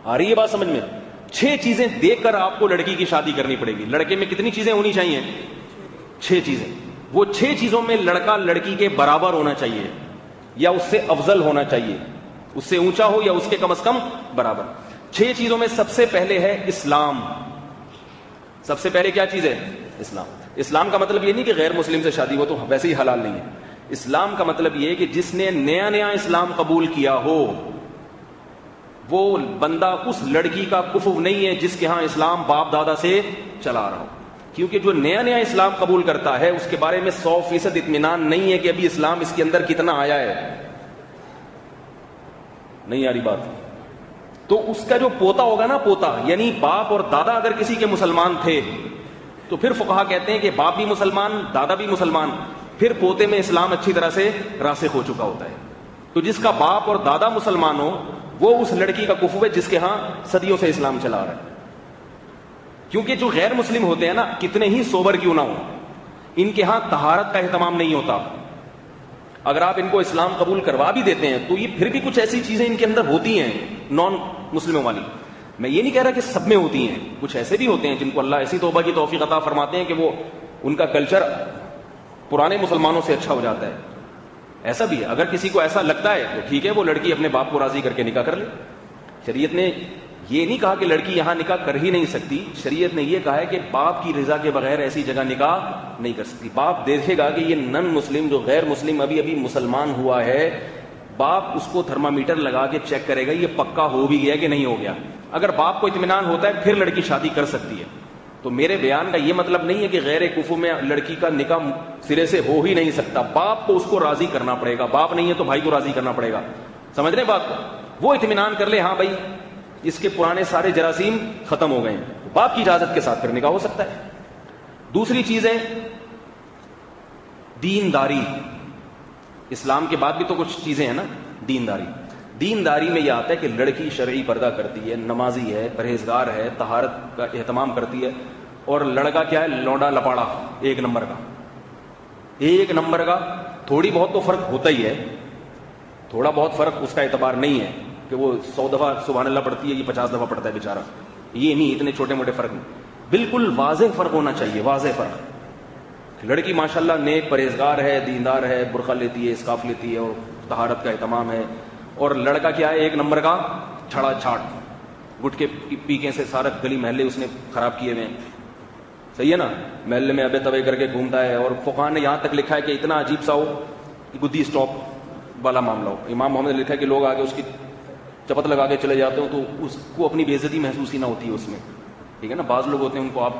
آ رہی ہے بات سمجھ میں؟ 6 چیزیں دیکھ کر آپ کو لڑکی کی شادی کرنی پڑے گی. لڑکے میں کتنی چیزیں ہونی چاہیے؟ 6 چیزیں. وہ 6 چیزوں میں لڑکا لڑکی کے برابر ہونا چاہیے یا اس سے افضل ہونا چاہیے, اس سے اونچا ہو یا اس کے کم از کم برابر. 6 چیزوں میں سب سے پہلے ہے اسلام. سب سے پہلے کیا چیز ہے؟ اسلام. اسلام کا مطلب یہ نہیں کہ غیر مسلم سے شادی ہو تو ویسے ہی حلال نہیں ہے. اسلام کا مطلب یہ ہے کہ جس نے نیا نیا اسلام قبول کیا ہو وہ بندہ اس لڑکی کا کفو نہیں ہے جس کے ہاں اسلام باپ دادا سے چلا رہا ہو. کیونکہ جو نیا نیا اسلام قبول کرتا ہے اس کے بارے میں 100% اطمینان نہیں ہے کہ ابھی اسلام اس کے اندر کتنا آیا ہے. نہیں آ رہی بات؟ تو اس کا جو پوتا ہوگا نا, پوتا یعنی باپ اور دادا اگر کسی کے مسلمان تھے تو پھر فقہا کہتے ہیں کہ باپ بھی مسلمان, دادا بھی مسلمان, پھر پوتے میں اسلام اچھی طرح سے راسخ ہو چکا ہوتا ہے. تو جس کا باپ اور دادا مسلمان ہو وہ اس لڑکی کا کفو ہے جس کے ہاں صدیوں سے اسلام چلا رہا ہے. کیونکہ جو غیر مسلم ہوتے ہیں نا, کتنے ہی سوبر کیوں نہ ہو, ان کے ہاں طہارت کا اہتمام نہیں ہوتا. اگر آپ ان کو اسلام قبول کروا بھی دیتے ہیں تو یہ پھر بھی کچھ ایسی چیزیں ان کے اندر ہوتی ہیں نان مسلموں والی. میں یہ نہیں کہہ رہا کہ سب میں ہوتی ہیں, کچھ ایسے بھی ہوتے ہیں جن کو اللہ ایسی توبہ کی توفیق عطا فرماتے ہیں کہ وہ ان کا کلچر پرانے مسلمانوں سے اچھا ہو جاتا ہے. ایسا بھی ہے. اگر کسی کو ایسا لگتا ہے تو ٹھیک ہے, وہ لڑکی اپنے باپ کو راضی کر کے نکاح کر لے. شریعت نے یہ نہیں کہا کہ لڑکی یہاں نکاح کر ہی نہیں سکتی. شریعت نے یہ کہا ہے کہ باپ کی رضا کے بغیر ایسی جگہ نکاح نہیں کر سکتی. باپ دیکھے گا کہ یہ نن مسلم, جو غیر مسلم ابھی مسلمان ہوا ہے, باپ اس کو تھرمامیٹر لگا کے چیک کرے گا یہ پکا ہو بھی گیا کہ نہیں ہو گیا. اگر باپ کو اطمینان ہوتا ہے پھر لڑکی شادی کر سکتی ہے. تو میرے بیان کا یہ مطلب نہیں ہے کہ غیر کفو میں لڑکی کا نکاح سرے سے ہو ہی نہیں سکتا. باپ کو اس کو راضی کرنا پڑے گا. باپ نہیں ہے تو بھائی کو راضی کرنا پڑے گا. سمجھ رہے بات کو؟ وہ اطمینان کر لے ہاں بھائی اس کے پرانے سارے جراثیم ختم ہو گئے ہیں, باپ کی اجازت کے ساتھ پھر نکاح ہو سکتا ہے. دوسری چیز ہے دینداری. اسلام کے بعد بھی تو کچھ چیزیں ہیں نا. دینداری, دینداری میں یہ آتا ہے کہ لڑکی شرعی پردہ کرتی ہے, نمازی ہے, پرہیزگار ہے, طہارت کا اہتمام کرتی ہے, اور لڑکا کیا ہے, لونڈا لپاڑا ایک نمبر کا. ایک نمبر کا. تھوڑی بہت تو فرق ہوتا ہی ہے, تھوڑا بہت فرق اس کا اعتبار نہیں ہے کہ وہ 100 دفعہ سبحان اللہ پڑھتی ہے, یہ 50 دفعہ پڑھتا ہے بیچارہ. یہ نہیں, اتنے چھوٹے موٹے فرق نہیں. بالکل واضح فرق ہونا چاہیے, واضح فرق. لڑکی ماشاءاللہ نیک پرہیزگار ہے, دیندار ہے, برقع لیتی ہے, اسکارف لیتی ہے اور طہارت کا اہتمام ہے, اور لڑکا کیا ہے, ایک نمبر کا چھڑا چھاٹ, گٹکے پیکے سے سارا گلی محلے اس نے خراب کیے ہوئے. صحیح ہے نا, محلے میں ابے تبے کر کے گھومتا ہے, اور فقہاء نے یہاں تک لکھا ہے کہ اتنا عجیب سا ہو کہ گدی اسٹاپ والا معاملہ ہو. امام محمد نے لکھا ہے کہ لوگ آگے اس کی چپت لگا کے چلے جاتے ہوں تو اس کو اپنی بے عزتی محسوس ہی نہ ہوتی ہے اس میں, ٹھیک ہے نا. بعض لوگ ہوتے ہیں ان کو آپ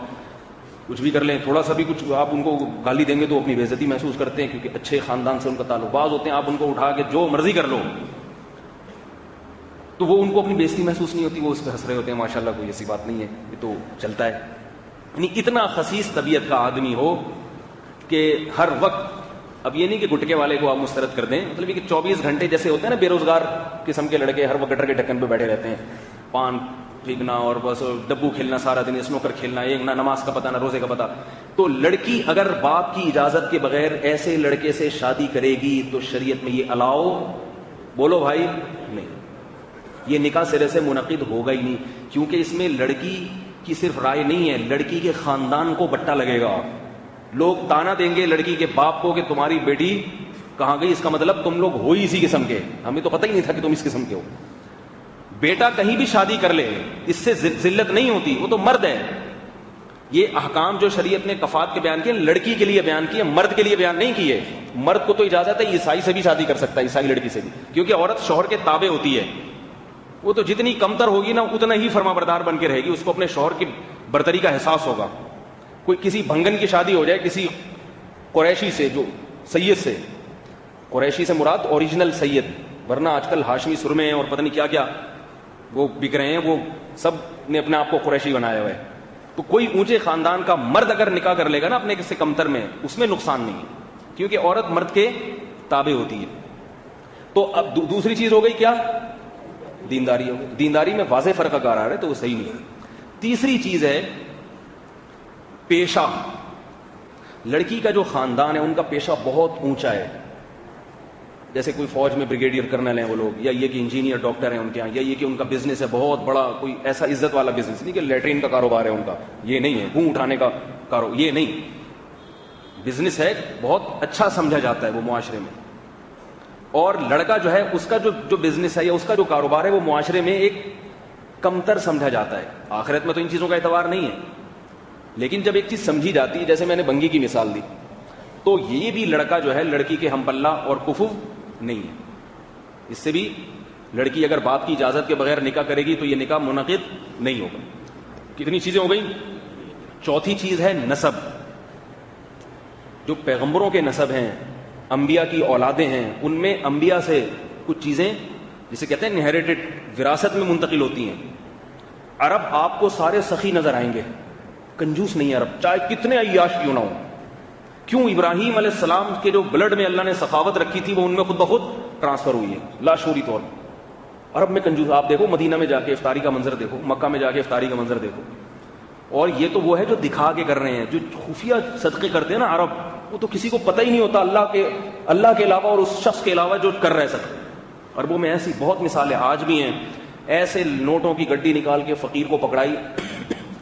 کچھ بھی کر لیں, تھوڑا سا بھی کچھ آپ ان کو گالی دیں گے تو اپنی بے عزتی محسوس کرتے ہیں کیونکہ اچھے خاندان سے ان کا تعلق. بعض ہوتے ہیں آپ ان کو اٹھا کے جو مرضی کر لو تو وہ ان کو اپنی بے عزتی محسوس نہیں ہوتی, وہ اس پہ ہنس رہے ہوتے ہیں ماشاءاللہ کوئی ایسی بات نہیں ہے, یہ تو چلتا ہے. یعنی اتنا خسیس طبیعت کا آدمی ہو کہ ہر وقت, اب یہ نہیں کہ گٹکے والے کو آپ مسترد کر دیں, مطلب یہ کہ 24 گھنٹے جیسے ہوتے ہیں نا بے روزگار قسم کے لڑکے ہر وقت گٹر کے ڈھکن پہ بیٹھے رہتے ہیں, پان پھینکنا اور بس ڈبو کھیلنا سارا دن, اسنوکر کھیلنا, ایک نہ نماز کا پتہ نہ روزے کا پتہ. تو لڑکی اگر باپ کی اجازت کے بغیر ایسے لڑکے سے شادی کرے گی تو شریعت میں یہ الاؤ, بولو بھائی, نہیں, یہ نکاح سرے سے منعقد ہوگا ہی نہیں, کیونکہ اس میں لڑکی کی صرف رائے نہیں ہے, لڑکی کے خاندان کو بٹا لگے گا. لوگ تانا دیں گے لڑکی کے باپ کو کہ تمہاری بیٹی کہاں گئی, اس کا مطلب تم لوگ ہو ہی اسی قسم کے, ہمیں تو پتہ ہی نہیں تھا کہ تم اس قسم کے ہو. بیٹا کہیں بھی شادی کر لے اس سے ذلت نہیں ہوتی, وہ تو مرد ہے. یہ احکام جو شریعت نے کفات کے بیان کیے لڑکی کے لیے بیان کیے, مرد کے لیے بیان نہیں کیے. مرد کو تو اجازت ہے عیسائی سے بھی شادی کر سکتا ہے, عیسائی لڑکی سے بھی, کیونکہ عورت شوہر کے تابع ہوتی ہے. وہ تو جتنی کمتر ہوگی نا اتنا ہی فرما بردار بن کے رہے گی, اس کو اپنے شوہر کی برتری کا احساس ہوگا. کوئی کسی بھنگن کی شادی ہو جائے کسی قریشی سے, جو سید سے, قریشی سے مراد اوریجنل سید, ورنہ آج کل ہاشمی سرمے ہیں اور پتہ نہیں کیا کیا وہ بک رہے ہیں, وہ سب نے اپنے آپ کو قریشی بنایا ہوا ہے. تو کوئی اونچے خاندان کا مرد اگر نکاح کر لے گا نا اپنے کسی کمتر میں, اس میں نقصان نہیں ہے, کیونکہ عورت مرد کے تابع ہوتی ہے. تو اب دوسری چیز ہو گئی کیا, دینداری ہو گئی. دینداری میں واضح فرق اگر آ رہا ہے تو وہ صحیح نہیں ہے. تیسری چیز ہے پیشہ. لڑکی کا جو خاندان ہے ان کا پیشہ بہت اونچا ہے, جیسے کوئی فوج میں بریگیڈیئر کرنل ہیں وہ لوگ, یا یہ کہ انجینئر ڈاکٹر ہیں ان کے یہاں, یا یہ کہ ان کا بزنس ہے بہت بڑا, کوئی ایسا عزت والا بزنس نہیں کہ لیٹرین کا کاروبار ہے ان کا, یہ نہیں ہے, گوں اٹھانے کا کاروبار, یہ نہیں, بزنس ہے بہت اچھا سمجھا جاتا ہے وہ معاشرے میں. اور لڑکا جو ہے اس کا جو بزنس ہے یا اس کا جو کاروبار ہے وہ معاشرے میں ایک کمتر سمجھا جاتا ہے. آخرت میں تو ان چیزوں کا اعتبار نہیں ہے, لیکن جب ایک چیز سمجھی جاتی ہے, جیسے میں نے بنگی کی مثال دی, تو یہ بھی لڑکا جو ہے لڑکی کے ہم پلہ اور کفو نہیں ہے. اس سے بھی لڑکی اگر باپ کی اجازت کے بغیر نکاح کرے گی تو یہ نکاح منعقد نہیں ہوگا. کتنی چیزیں ہو گئیں. چوتھی چیز ہے نسب. جو پیغمبروں کے نسب ہیں, انبیاء کی اولادیں ہیں, ان میں انبیاء سے کچھ چیزیں جسے کہتے ہیں انہیریٹڈ, وراثت میں منتقل ہوتی ہیں. عرب آپ کو سارے سخی نظر آئیں گے, کنجوس نہیں ہے عرب, چاہے کتنے عیاش کیوں نہ ہو. کیوں؟ ابراہیم علیہ السلام کے جو بلڈ میں اللہ نے سخاوت رکھی تھی وہ ان میں خود بخود ٹرانسفر ہوئی ہے لاشعوری طور پر. عرب میں کنجوس, آپ دیکھو مدینہ میں جا کے افطاری کا منظر دیکھو, مکہ میں جا کے افطاری کا منظر دیکھو. اور یہ تو وہ ہے جو دکھا کے کر رہے ہیں, جو خفیہ صدقے کرتے ہیں نا عرب, وہ تو کسی کو پتہ ہی نہیں ہوتا اللہ کے علاوہ اور اس شخص کے علاوہ جو کر رہے صدقے. عربوں میں ایسی بہت مثالیں آج بھی ہیں. ایسے نوٹوں کی گڈی نکال کے فقیر کو پکڑائی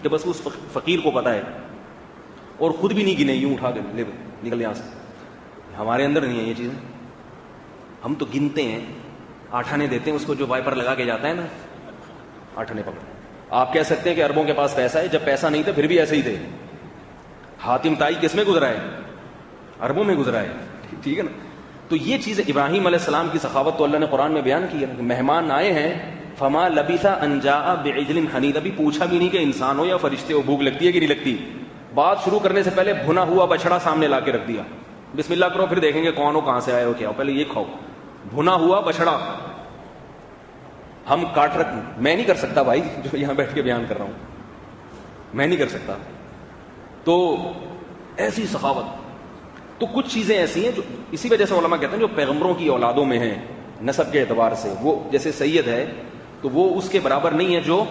کہ بس اس فقیر کو پتہ ہے, اور خود بھی نہیں گنے, یوں اٹھا کے لے نکل یہاں سے. ہمارے اندر نہیں ہے یہ چیزیں, ہم تو گنتے ہیں, آٹھانے دیتے ہیں اس کو جو وائپر لگا کے جاتا ہے نا, آٹھانے پکڑ. آپ کہہ سکتے ہیں کہ عربوں کے پاس پیسہ ہے, جب پیسہ نہیں تھا پھر بھی ایسے ہی تھے. حاتم طائی کس میں گزرا ہے؟ عربوں میں گزرا ہے, ٹھیک ہے نا. تو یہ چیز ابراہیم علیہ السلام کی سخاوت تو اللہ نے قرآن میں بیان کی ہے. مہمان آئے ہیں, فما لبث ان جاء بعجل حنیذ, ابھی پوچھا بھی نہیں کہ انسان ہو یا فرشتے ہو, بھوک لگتی ہے کہ نہیں لگتی. بات شروع کرنے سے پہلے بھنا ہوا بچڑا سامنے لا کے رکھ دیا, بسم اللہ کرو, پھر دیکھیں گے کون ہو, کہاں سے آئے ہو, کیا ہو, پہلے یہ کھاؤ. بھنا ہوا بچڑا ہم کاٹ رکھ, میں نہیں کر سکتا بھائی جو یہاں بیٹھ کے بیان کر رہا ہوں, میں نہیں کر سکتا. تو ایسی سخاوت. تو کچھ چیزیں ایسی ہیں جو اسی وجہ سے علماء کہتے ہیں جو پیغمبروں کی اولادوں میں ہیں نسب کے اعتبار سے, وہ جیسے سید ہے تو وہ اس کے برابر نہیں ہے جو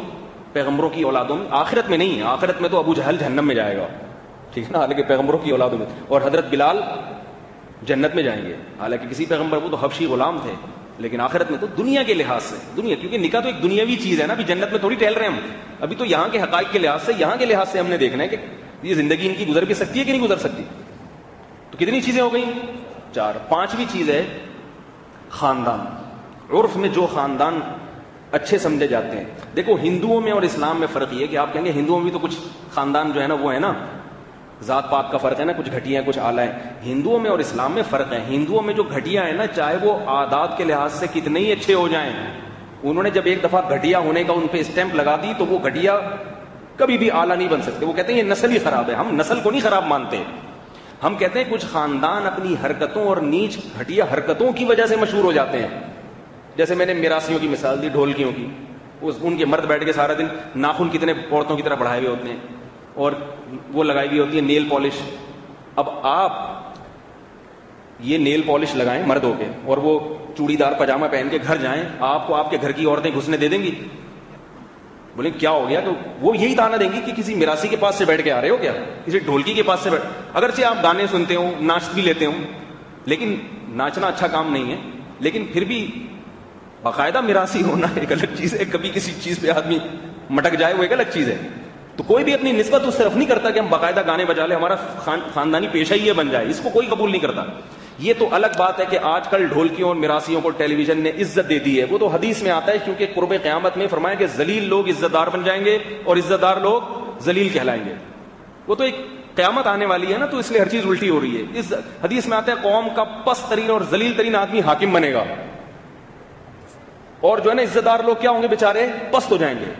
پیغمبروں کی اولادوں میں. آخرت میں نہیں ہے, آخرت میں تو ابو جہل جہنم میں جائے گا, ٹھیک ہے نا, حالانکہ پیغمبروں کی اولادوں میں, اور حضرت بلال جنت میں جائیں گے, حالانکہ کسی پیغمبر وہ تو حبشی غلام تھے, لیکن آخرت میں تو دنیا کے لحاظ سے, دنیا, کیونکہ نکاح تو ایک دنیاوی چیز ہے نا, ابھی جنت میں تھوڑی ٹہل رہے ہیں ہم, ابھی تو یہاں کے حقائق کے لحاظ سے, یہاں کے لحاظ سے ہم نے دیکھنا ہے کہ یہ زندگی ان کی گزر بھی سکتی ہے کہ نہیں گزر سکتی. تو کتنی چیزیں ہو گئیں؟ 4. 5ویں چیز ہے خاندان. عرف میں جو خاندان اچھے سمجھے جاتے ہیں, دیکھو ہندوؤں میں اور اسلام میں فرق یہ ہے کہ آپ کہیں گے ہندوؤں میں بھی تو کچھ خاندان جو ہے نا وہ ہے نا ذات پات کا فرق ہے نا, کچھ گھٹیا ہیں کچھ اعلیٰ ہیں. ہندوؤں میں اور اسلام میں فرق ہے. ہندوؤں میں جو گھٹیا ہیں نا, چاہے وہ عادات کے لحاظ سے کتنے ہی اچھے ہو جائیں, انہوں نے جب ایک دفعہ گھٹیا ہونے کا ان پہ اسٹیمپ لگا دی تو وہ گھٹیا کبھی بھی اعلیٰ نہیں بن سکتے. وہ کہتے ہیں یہ نسل ہی خراب ہے. ہم نسل کو نہیں خراب مانتے, ہم کہتے ہیں کچھ خاندان اپنی حرکتوں اور نیچ گھٹیا حرکتوں کی وجہ سے مشہور ہو جاتے ہیں. جیسے میں نے میراثیوں کی مثال دی, ڈھولکیوں کی. ان کے مرد بیٹھ کے سارا دن ناخن کتنے عورتوں کی طرح بڑھائے ہوئے ہوتے ہیں اور وہ لگائی ہوئی ہوتی ہے نیل پالش. اب آپ یہ نیل پالش لگائیں مرد ہو کے اور وہ چوڑی دار پاجامہ پہن کے گھر جائیں, آپ کو آپ کے گھر کی عورتیں گھسنے دے دیں گی؟ بولیں کیا ہو گیا؟ تو وہ یہی تانا دیں گی کہ کسی میراثی کے پاس سے بیٹھ کے آ رہے ہو کیا, کسی ڈھولکی کے پاس سے بیٹھ. اگرچہ آپ گانے سنتے ہوں, ناچ بھی لیتے ہوں, لیکن ناچنا اچھا کام نہیں ہے. لیکن پھر بھی باقاعدہ میراثی ہونا ایک الگ چیز ہے. کبھی کسی چیز پہ آدمی مٹک جائے وہ ایک الگ چیز ہے. تو کوئی بھی اپنی نسبت اس طرف نہیں کرتا کہ ہم باقاعدہ گانے بجا لیں, ہمارا خاندانی پیشہ ہی یہ بن جائے. اس کو کوئی قبول نہیں کرتا. یہ تو الگ بات ہے کہ آج کل ڈھولکیوں اور میراثیوں کو ٹیلی ویژن نے عزت دے دی ہے. وہ تو حدیث میں آتا ہے, کیونکہ قرب قیامت میں فرمایا کہ ذلیل لوگ عزت دار بن جائیں گے اور عزت دار لوگ ذلیل کہلائیں گے. وہ تو ایک قیامت آنے والی ہے نا, تو اس لیے ہر چیز الٹی ہو رہی ہے. اس حدیث میں آتا ہے قوم کا پست ترین اور ذلیل ترین آدمی حاکم بنے گا, اور جو ہے نا عزت دار لوگ کیا ہوں گے, بیچارے پست ہو جائیں گے.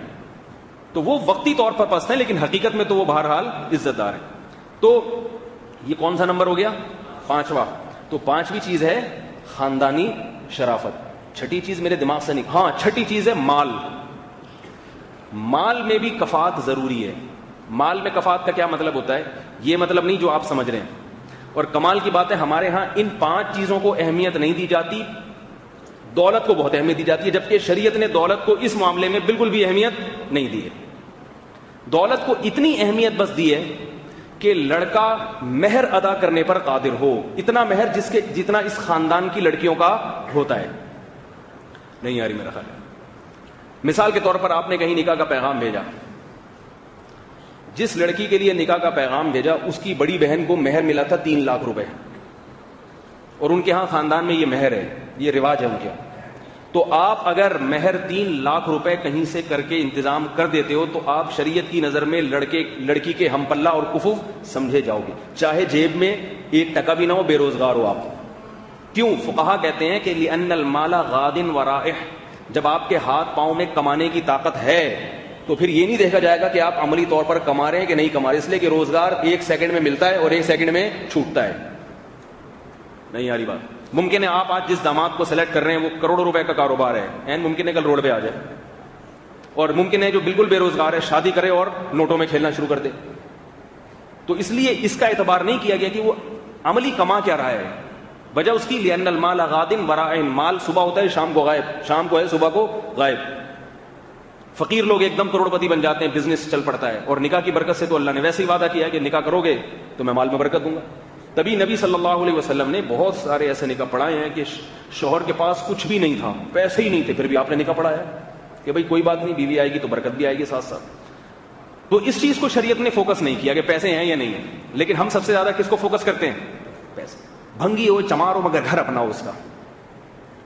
تو وہ وقتی طور پر پست ہیں, لیکن حقیقت میں تو وہ بہرحال عزت دار ہیں. تو یہ کون سا نمبر ہو گیا؟ 5واں. تو 5ویں چیز ہے خاندانی شرافت. چھٹی چیز میرے دماغ سے نہیں, ہاں چھٹی چیز ہے مال. مال میں بھی کفات ضروری ہے. مال میں کفات کا کیا مطلب ہوتا ہے؟ یہ مطلب نہیں جو آپ سمجھ رہے ہیں. اور کمال کی بات ہے ہمارے ہاں ان 5 چیزوں کو اہمیت نہیں دی جاتی, دولت کو بہت اہمیت دی جاتی ہے, جبکہ شریعت نے دولت کو اس معاملے میں بالکل بھی اہمیت نہیں دی ہے. دولت کو اتنی اہمیت بس دی ہے کہ لڑکا مہر ادا کرنے پر قادر ہو, اتنا مہر جتنا اس خاندان کی لڑکیوں کا ہوتا ہے. نہیں یاری میرا خیال ہے. مثال کے طور پر آپ نے کہیں نکاح کا پیغام بھیجا, جس لڑکی کے لیے نکاح کا پیغام بھیجا اس کی بڑی بہن کو مہر ملا تھا 3 لاکھ روپے, اور ان کے ہاں خاندان میں یہ مہر ہے, یہ رواج ہے ان کے. تو آپ اگر مہر 3 لاکھ روپے کہیں سے کر کے انتظام کر دیتے ہو تو آپ شریعت کی نظر میں لڑکی کے ہم پلہ اور کفو سمجھے جاؤ گے, چاہے جیب میں 1 ٹکا بھی نہ ہو, بے روزگار ہو آپ. کیوں؟ فقہا کہتے ہیں کہ لأن المال غاد ورائح, جب آپ کے ہاتھ پاؤں میں کمانے کی طاقت ہے تو پھر یہ نہیں دیکھا جائے گا کہ آپ عملی طور پر کما رہے ہیں کہ نہیں کما رہے, اس لیے کہ روزگار 1 سیکنڈ میں ملتا ہے اور 1 سیکنڈ میں چھوٹتا ہے. نہیں آ رہی بات؟ ممکن ہے آپ آج جس داماد کو سلیکٹ کر رہے ہیں وہ کروڑوں روپے کا کاروبار ہے, این ممکن ہے کل روڈ پہ آ جائے, اور ممکن ہے جو بالکل بے روزگار ہے شادی کرے اور نوٹوں میں کھیلنا شروع کر دے. تو اس لیے اس کا اعتبار نہیں کیا گیا کہ وہ عملی کما کیا رہا ہے. وجہ اس کی لأن المال غاد ورائح, مال صبح ہوتا ہے شام کو غائب, شام کو ہے صبح کو غائب. فقیر لوگ ایک دم کروڑپتی بن جاتے ہیں, بزنس چل پڑتا ہے. اور نکاح کی برکت سے تو اللہ نے ویسے ہی وعدہ کیا ہے کہ نکاح کرو گے تو میں مال میں برکت دوں گا. تبھی نبی صلی اللہ علیہ وسلم نے بہت سارے ایسے نکاح پڑھائے ہیں کہ شوہر کے پاس کچھ بھی نہیں تھا, پیسے ہی نہیں تھے, پھر بھی آپ نے نکاح پڑھایا کہ بھائی کوئی بات نہیں, بیوی آئے گی تو برکت بھی آئے گی ساتھ ساتھ. تو اس چیز کو شریعت نے فوکس نہیں کیا کہ پیسے ہیں یا نہیں ہیں, لیکن ہم سب سے زیادہ کس کو فوکس کرتے ہیں؟ پیسے. بھنگی ہو چمار ہو مگر گھر اپنا ہو اس کا,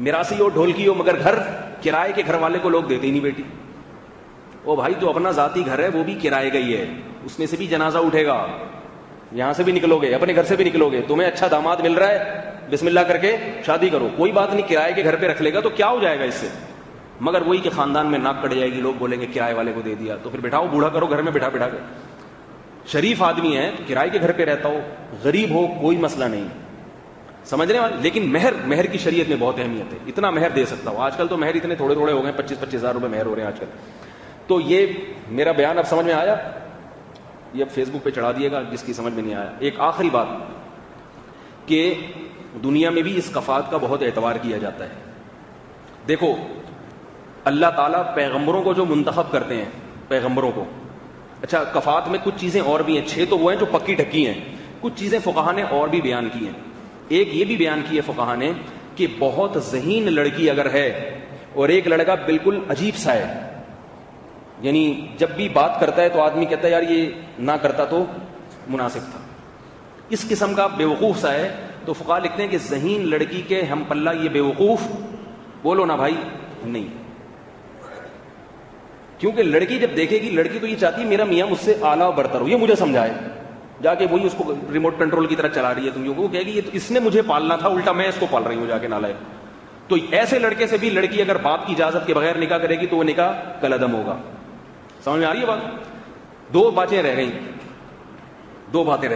میراثی ہو ڈھولکی ہو مگر گھر کرائے کے گھر والے کو لوگ دیتے ہی نہیں. بیٹی او بھائی جو اپنا ذاتی گھر ہے وہ بھی کرائے کا ہی ہے, اس میں سے بھی جنازہ اٹھے گا, یہاں سے بھی نکلو گے, اپنے گھر سے بھی نکلو گے, تمہیں اچھا داماد مل رہا ہے بسم اللہ کر کے شادی کرو, کوئی بات نہیں, کرائے کے گھر پہ رکھ لے گا تو کیا ہو جائے گا اس سے. مگر وہی کہ خاندان میں ناک کٹ جائے گی, لوگ بولیں گے کرائے والے کو دے دیا, تو پھر بٹھاؤ بوڑھا کرو گھر میں بٹھا بٹھا کے. شریف آدمی ہے تو کرائے کے گھر پہ رہتا ہو, غریب ہو کوئی مسئلہ نہیں, سمجھ رہے ہیں. لیکن مہر کی شریعت میں بہت اہمیت ہے, اتنا مہر دے سکتا ہو. آج کل تو مہر اتنے تھوڑے تھوڑے ہو گئے, 25-25 ہزار روپے مہر ہو رہے ہیں آج کل. تو یہ میرا بیان اب سمجھ میں آیا, یہ اب فیس بک پہ چڑھا دیے گا جس کی سمجھ میں نہیں آیا. ایک آخری بات کہ دنیا میں بھی اس کفات کا بہت اعتبار کیا جاتا ہے. دیکھو اللہ تعالیٰ پیغمبروں کو جو منتخب کرتے ہیں, پیغمبروں کو, اچھا کفات میں کچھ چیزیں اور بھی ہیں, 6 تو وہ ہیں جو پکی ڈھکی ہیں, کچھ چیزیں فقہا نے اور بھی بیان کی ہیں. ایک یہ بھی بیان کی ہے فقہا نے کہ بہت ذہین لڑکی اگر ہے اور ایک لڑکا بالکل عجیب سا ہے, یعنی جب بھی بات کرتا ہے تو آدمی کہتا ہے یار یہ نہ کرتا تو مناسب تھا, اس قسم کا بیوقوف سا ہے, تو فقہا لکھتے ہیں کہ ذہین لڑکی کے ہم پلہ یہ بیوقوف بولو نا بھائی نہیں. کیونکہ لڑکی جب دیکھے گی, لڑکی تو یہ چاہتی ہے میرا میاں مجھ سے اعلیٰ برتر ہو, یہ مجھے سمجھائے, جا کے وہی اس کو ریموٹ کنٹرول کی طرح چلا رہی ہے تم وہ کہے گی یہ تو اس نے مجھے پالنا تھا، الٹا میں اس کو پال رہی ہوں جا کے نالائق. تو ایسے لڑکے سے بھی لڑکی اگر باپ کی اجازت کے بغیر نکاح کرے گی تو وہ نکاح کالعدم ہوگا. سمجھ میں آ رہی ہے بات؟ دو باتیں رہ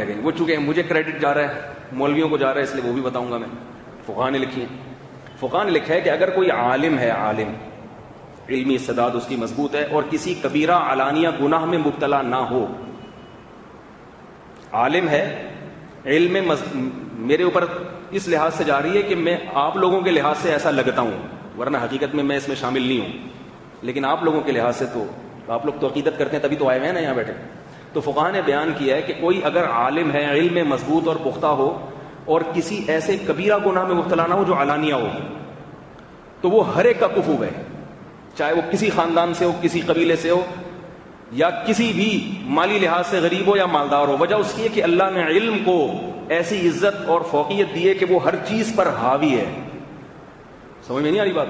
گئیں. وہ چونکہ مجھے کریڈٹ جا رہا ہے، مولویوں کو جا رہا ہے، اس لیے وہ بھی بتاؤں گا میں. فقہاء نے لکھی ہے، فقہاء نے لکھا ہے کہ اگر کوئی عالم ہے، عالم علمی استعداد اس کی مضبوط ہے اور کسی کبیرہ علانیہ گناہ میں مبتلا نہ ہو، عالم ہے، علم میرے اوپر اس لحاظ سے جا رہی ہے کہ میں آپ لوگوں کے لحاظ سے ایسا لگتا ہوں، ورنہ حقیقت میں اس میں شامل نہیں ہوں، لیکن آپ لوگوں کے لحاظ سے تو آپ لوگ تو عقیدت کرتے ہیں تبھی تو آئے ہوئے ہیں نا یہاں بیٹھے. تو فقہاء نے بیان کیا ہے کہ کوئی اگر عالم ہے، علم میں مضبوط اور پختہ ہو اور کسی ایسے کبیرہ گناہ میں مبتلا نہ ہو جو علانیہ ہو، تو وہ ہر ایک کا کفو ہے، چاہے وہ کسی خاندان سے ہو، کسی قبیلے سے ہو، یا کسی بھی مالی لحاظ سے غریب ہو یا مالدار ہو. وجہ اس کی ہے کہ اللہ نے علم کو ایسی عزت اور فوقیت دی ہے کہ وہ ہر چیز پر حاوی ہے. سمجھ میں نہیں آ رہی بات؟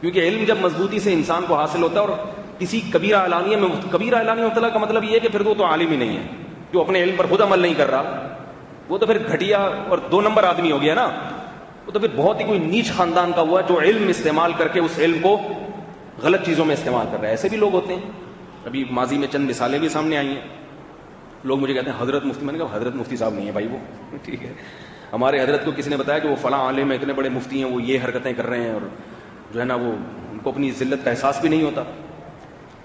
کیونکہ علم جب مضبوطی سے انسان کو حاصل ہوتا ہے اور کسی کبیرہ اعلانیہ مبتلا کا مطلب یہ ہے کہ پھر وہ تو عالم ہی نہیں ہے، جو اپنے علم پر خود عمل نہیں کر رہا، وہ تو پھر گھٹیا اور 2 نمبر آدمی ہو گیا نا. وہ تو پھر بہت ہی کوئی نیچ خاندان کا ہوا جو علم استعمال کر کے اس علم کو غلط چیزوں میں استعمال کر رہا ہے. ایسے بھی لوگ ہوتے ہیں. ابھی ماضی میں چند مثالیں بھی سامنے آئی ہیں. لوگ مجھے کہتے ہیں حضرت مفتی. میں نے کہا حضرت مفتی صاحب نہیں ہے بھائی وہ، ٹھیک ہے. ہمارے حضرت کو کسی نے بتایا کہ وہ فلاں عالم ہے، اتنے بڑے مفتی ہیں، وہ یہ حرکتیں کر رہے ہیں اور جو ہے نا وہ ان کو اپنی ذلت کا احساس بھی نہیں ہوتا.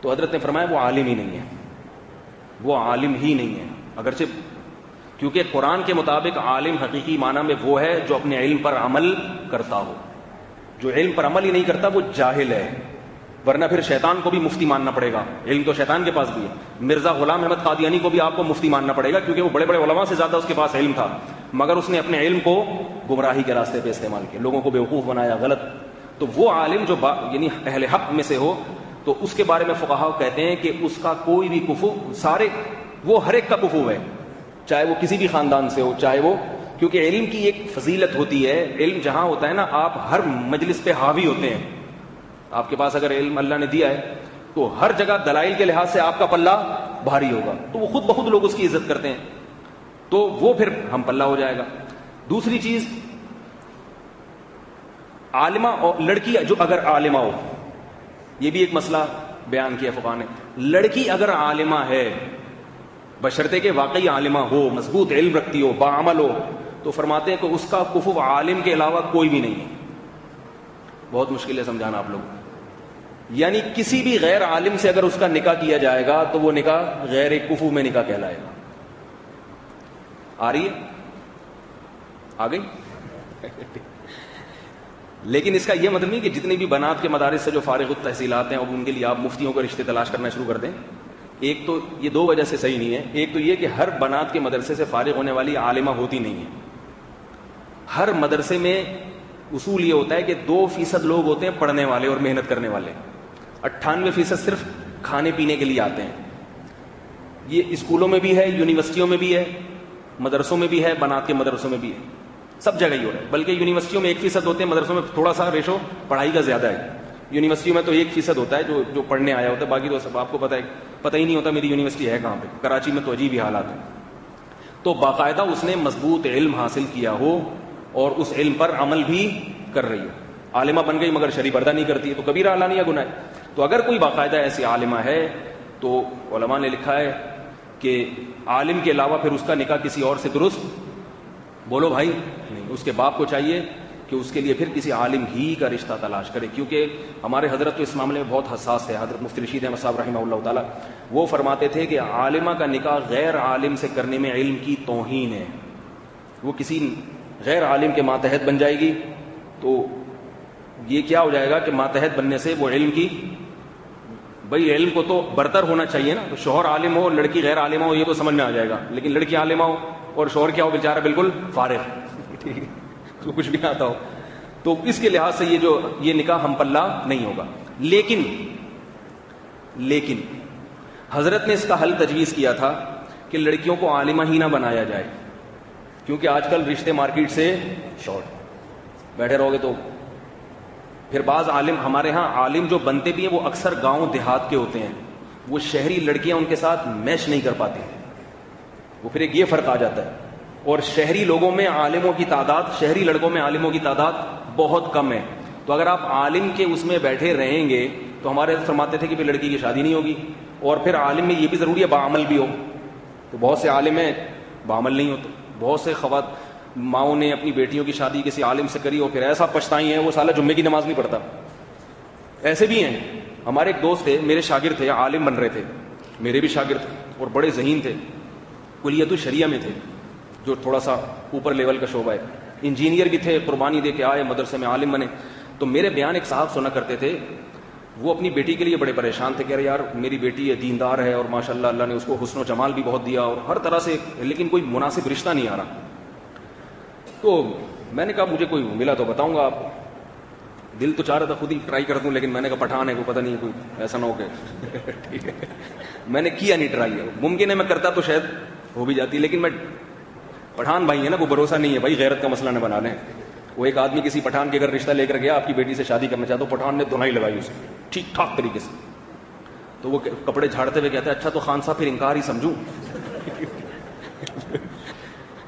تو حضرت نے فرمایا وہ عالم ہی نہیں ہے، وہ عالم ہی نہیں ہے. اگرچہ کیونکہ قرآن کے مطابق عالم حقیقی معنی میں وہ ہے جو اپنے علم پر عمل کرتا ہو. جو علم پر عمل ہی نہیں کرتا وہ جاہل ہے، ورنہ پھر شیطان کو بھی مفتی ماننا پڑے گا. علم تو شیطان کے پاس بھی ہے. مرزا غلام احمد قادیانی کو بھی آپ کو مفتی ماننا پڑے گا کیونکہ وہ بڑے بڑے علماء سے زیادہ اس کے پاس علم تھا، مگر اس نے اپنے علم کو گمراہی کے راستے پہ استعمال کیا، لوگوں کو بیوقوف بنایا، غلط. تو وہ عالم جو یعنی اہل حق میں سے ہو تو اس کے بارے میں فقہاء کہتے ہیں کہ اس کا کوئی بھی کفو، سارے وہ ہر ایک کا کفو ہے، چاہے وہ کسی بھی خاندان سے ہو، چاہے وہ، کیونکہ علم کی ایک فضیلت ہوتی ہے. علم جہاں ہوتا ہے نا، آپ ہر مجلس پہ حاوی ہوتے ہیں. آپ کے پاس اگر علم اللہ نے دیا ہے تو ہر جگہ دلائل کے لحاظ سے آپ کا پلہ بھاری ہوگا، تو وہ خود بخود لوگ اس کی عزت کرتے ہیں، تو وہ پھر ہم پلہ ہو جائے گا. دوسری چیز، عالمہ اور لڑکی جو اگر عالمہ ہو، یہ بھی ایک مسئلہ بیان کیا فقہاء نے. لڑکی اگر عالمہ ہے، بشرطے کہ واقعی عالمہ ہو، مضبوط علم رکھتی ہو، باعمل ہو، تو فرماتے ہیں کہ اس کا کفو عالم کے علاوہ کوئی بھی نہیں ہے. بہت مشکل ہے سمجھانا آپ لوگ. یعنی کسی بھی غیر عالم سے اگر اس کا نکاح کیا جائے گا تو وہ نکاح غیر کفو میں نکاح کہلائے گا. آ رہی ہے؟ آ گئی؟ لیکن اس کا یہ مطلب نہیں کہ جتنے بھی بنات کے مدارس سے جو فارغ التحصیلات ہیں اب ان کے لیے آپ مفتیوں کو رشتے تلاش کرنا شروع کر دیں. ایک تو یہ 2 وجہ سے صحیح نہیں ہے. ایک تو یہ کہ ہر بنات کے مدرسے سے فارغ ہونے والی عالمہ ہوتی نہیں ہے. ہر مدرسے میں اصول یہ ہوتا ہے کہ 2% لوگ ہوتے ہیں پڑھنے والے اور محنت کرنے والے، 98% صرف کھانے پینے کے لیے آتے ہیں. یہ اسکولوں میں بھی ہے، یونیورسٹیوں میں بھی ہے، مدرسوں میں بھی ہے، بنات کے مدرسوں میں بھی ہے، سب جگہ ہی ہو رہا ہے. بلکہ یونیورسٹیوں میں 1% ہوتے ہیں، مدرسوں میں تھوڑا سا ریشو پڑھائی کا زیادہ ہے. یونیورسٹیوں میں تو 1% ہوتا ہے جو پڑھنے آیا ہوتا ہے، باقی تو سب آپ کو پتہ ہی نہیں ہوتا میری یونیورسٹی ہے کہاں پہ. کراچی میں تو عجیب ہی حالات ہیں. تو باقاعدہ اس نے مضبوط علم حاصل کیا ہو اور اس علم پر عمل بھی کر رہی ہو. عالمہ بن گئی مگر شرعی پردہ نہیں کرتی ہے تو کبیرہ علانیہ گناہ ہے. تو اگر کوئی باقاعدہ ایسی عالمہ ہے تو علماء نے لکھا ہے کہ عالم کے علاوہ پھر اس کا نکاح کسی اور سے درست، بولو بھائی نہیں. اس کے باپ کو چاہیے کہ اس کے لیے پھر کسی عالم ہی کا رشتہ تلاش کرے، کیونکہ ہمارے حضرت تو اس معاملے میں بہت حساس ہے. حضرت مفتی رشید احمد صاحب رحمہ اللہ تعالیٰ وہ فرماتے تھے کہ عالمہ کا نکاح غیر عالم سے کرنے میں علم کی توہین ہے. وہ کسی غیر عالم کے ماتحت بن جائے گی تو یہ کیا ہو جائے گا کہ ماتحت بننے سے وہ علم کی، بھائی علم کو تو برتر ہونا چاہیے نا. تو شوہر عالم ہو، لڑکی غیر عالمہ ہو، یہ تو سمجھ میں آ جائے گا. لیکن لڑکی عالمہ ہو اور شوہر کیا ہو، بیچارہ بالکل فارغ، ٹھیک ہے، اس کو کچھ بھی نہ آتا ہو، تو اس کے لحاظ سے یہ نکاح ہم پلہ نہیں ہوگا. لیکن حضرت نے اس کا حل تجویز کیا تھا کہ لڑکیوں کو عالمہ ہی نہ بنایا جائے، کیونکہ آج کل رشتے مارکیٹ سے شارٹ بیٹھے رہو گے تو پھر بعض عالم، ہمارے ہاں عالم جو بنتے بھی ہیں وہ اکثر گاؤں دیہات کے ہوتے ہیں. وہ شہری لڑکیاں ان کے ساتھ میش نہیں کر پاتی. وہ پھر ایک یہ فرق آ جاتا ہے. اور شہری لوگوں میں عالموں کی تعداد، شہری لڑکوں میں عالموں کی تعداد بہت کم ہے. تو اگر آپ عالم کے اس میں بیٹھے رہیں گے تو ہمارے فرماتے تھے کہ پھر لڑکی کی شادی نہیں ہوگی. اور پھر عالم میں یہ بھی ضروری ہے باعمل بھی ہو. تو بہت سے عالم ہیں باعمل نہیں ہوتے. بہت سے ماؤں نے اپنی بیٹیوں کی شادی کسی عالم سے کری اور پھر ایسا پچھتائی ہیں وہ سالہ جمعے کی نماز نہیں پڑھتا. ایسے بھی ہیں. ہمارے ایک دوست تھے، میرے شاگرد تھے، عالم بن رہے تھے، میرے بھی شاگرد تھے اور بڑے ذہین تھے. کلیت الشریعہ میں تھے جو تھوڑا سا اوپر لیول کا شعبہ ہے. انجینئر بھی تھے، قربانی دے کے آئے مدرسے میں عالم بنے. تو میرے بیان ایک صاحب سنا کرتے تھے، وہ اپنی بیٹی کے لیے بڑے پریشان تھے. کہہ رہے یار میری بیٹی ہے، دیندار ہے اور ماشاءاللہ اللہ نے اس کو حسن و جمال بھی بہت دیا اور ہر طرح سے، لیکن کوئی مناسب رشتہ نہیں آ رہا. تو میں نے کہا مجھے کوئی ملا تو بتاؤں گا آپ کو. دل تو چاہ رہا تھا خود ہی ٹرائی کر دوں، لیکن میں نے کہا پٹھان ہے کوئی پتہ نہیں کوئی ایسا نہ ہو کہ ٹھیک ہے. میں نے کیا نہیں ٹرائی. ممکن ہے میں کرتا تو شاید ہو بھی جاتی، لیکن میں پٹھان بھائی ہے نا، وہ بھروسہ نہیں ہے بھائی، غیرت کا مسئلہ نہ بنا لیں. وہ ایک آدمی کسی پٹھان کے اگر رشتہ لے کر گیا آپ کی بیٹی سے شادی کرنا چاہتا، تو پٹھان نے دھنائی لگائی اسے ٹھیک ٹھاک طریقے سے. تو وہ کپڑے جھاڑتے ہوئے کہتا ہے اچھا تو خان صاحب پھر انکار ہی سمجھوں.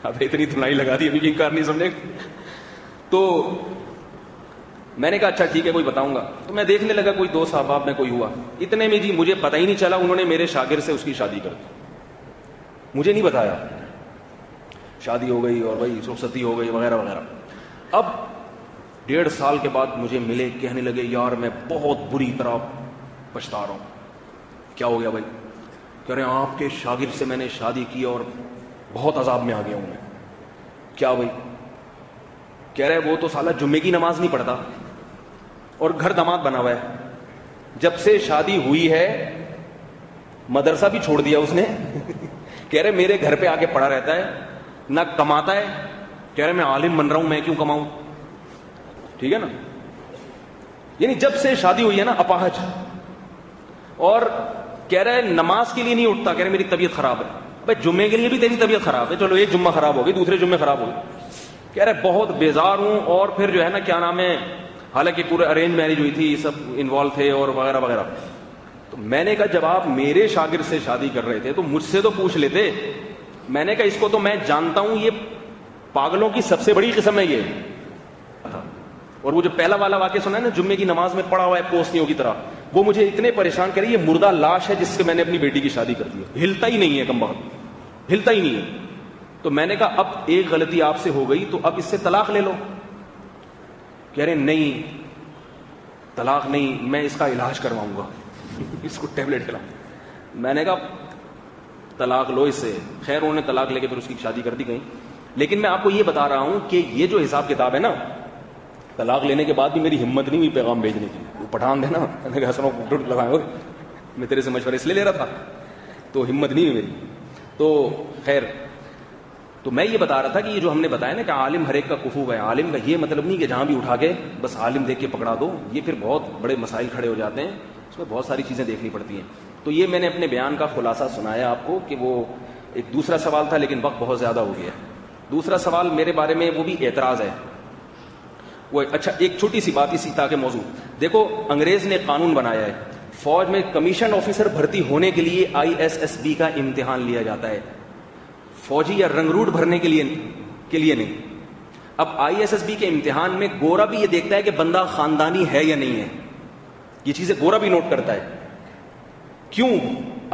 اب اتنی دھنائی لگا دی ابھی بھی انکار نہیں سمجھے. تو میں نے کہا اچھا ٹھیک ہے کوئی بتاؤں گا. تو میں دیکھنے لگا کوئی دو صحباب میں کوئی ہوا. اتنے میں جی مجھے پتہ ہی نہیں چلا انہوں نے میرے شاگرد سے اس کی شادی کر دی. مجھے نہیں بتایا. شادی ہو گئی اور بھائی رخصتی ہو گئی وغیرہ وغیرہ. اب 1.5 سال کے بعد مجھے ملے، کہنے لگے یار میں بہت بری طرح پچھتا رہا ہوں. کیا ہو گیا بھائی؟ کہہ رہے ہیں آپ کے شاگرد سے میں نے شادی کی اور بہت عذاب میں آ گیا ہوں میں. کیا بھائی؟ کہہ رہے وہ تو سالہ جمعے کی نماز نہیں پڑھتا اور گھر داماد بنا ہوا ہے. جب سے شادی ہوئی ہے مدرسہ بھی چھوڑ دیا اس نے. کہہ رہے میرے گھر پہ آ کے پڑا رہتا ہے، نہ کماتا ہے. کہہ رہے میں عالم بن رہا ہوں، میں کیوں کماؤں؟ ٹھیک ہے نا. یعنی جب سے شادی ہوئی ہے نا اپاہج. اور کہہ رہے نماز کے لیے نہیں اٹھتا. کہہ رہے میری طبیعت خراب ہے. بھائی جمعے کے لیے بھی تیری طبیعت خراب ہے، چلو ایک جمعہ خراب ہوگی، دوسرے جمعے خراب ہوگی. کہہ رہے بہت بیزار ہوں. اور پھر جو ہے نا کیا نام ہے، حالانکہ پورے ارینج میرج ہوئی تھی، سب انوالو تھے اور وغیرہ وغیرہ. تو میں نے کہا جب آپ میرے شاگرد سے شادی کر رہے تھے تو مجھ سے تو پوچھ لیتے. میں نے کہا اس کو تو میں جانتا ہوں، یہ پاگلوں کی سب سے بڑی قسم ہے یہ. اور وہ جو پہلا والا واقعہ سنا ہے نا جمعے کی نماز میں پڑا ہوا ہے پوستیوں کی طرح، وہ مجھے اتنے پریشان کرے. یہ مردہ لاش ہے جس سے میں نے اپنی بیٹی کی شادی کر دی. ہلتا ہی نہیں ہے کم بخت، ہلتا ہی نہیں ہے. تو میں نے کہا اب ایک غلطی آپ سے ہو گئی تو اب اس سے طلاق لے لو. کہہ رہے نہیں طلاق نہیں، میں اس کا علاج کرواؤں گا، اس کو ٹیبلٹ کھلاؤں. میں نے کہا طلاق لو اس سے. خیر انہوں نے طلاق لے کے پھر اس کی شادی کر دی کہیں. لیکن میں آپ کو یہ بتا رہا ہوں کہ یہ جو حساب کتاب ہے نا، طلاق لینے کے بعد بھی میری ہمت نہیں ہوئی پیغام بھیجنے کی. وہ پٹھان دینا لگائے ہوئے میں تیرے سے مشورے اس لیے لے رہا تھا، تو ہمت نہیں ہوئی میری. تو خیر تو میں یہ بتا رہا تھا کہ یہ جو ہم نے بتایا نا کہ عالم ہر ایک کا کفو ہے، عالم کا یہ مطلب نہیں کہ جہاں بھی اٹھا کے بس عالم دیکھ کے پکڑا دو. یہ پھر بہت بڑے مسائل کھڑے ہو جاتے ہیں، اس میں بہت ساری چیزیں دیکھنی پڑتی ہیں. تو یہ میں نے اپنے بیان کا خلاصہ سنایا آپ کو کہ وہ ایک دوسرا سوال تھا لیکن وقت بہت زیادہ ہو گیا. دوسرا سوال میرے بارے میں وہ بھی اعتراض ہے. وہ اچھا ایک چھوٹی سی بات اسی تاکہ موضوع دیکھو. انگریز نے قانون بنایا ہے فوج میں کمیشن آفیسر بھرتی ہونے کے لیے ISSB کا امتحان لیا جاتا ہے. فوجی یا رنگروٹ بھرنے کے لیے نہیں. اب ISSB کے امتحان میں گورا بھی یہ دیکھتا ہے کہ بندہ خاندانی ہے یا نہیں ہے. یہ چیزیں گورا بھی نوٹ کرتا ہے. کیوں؟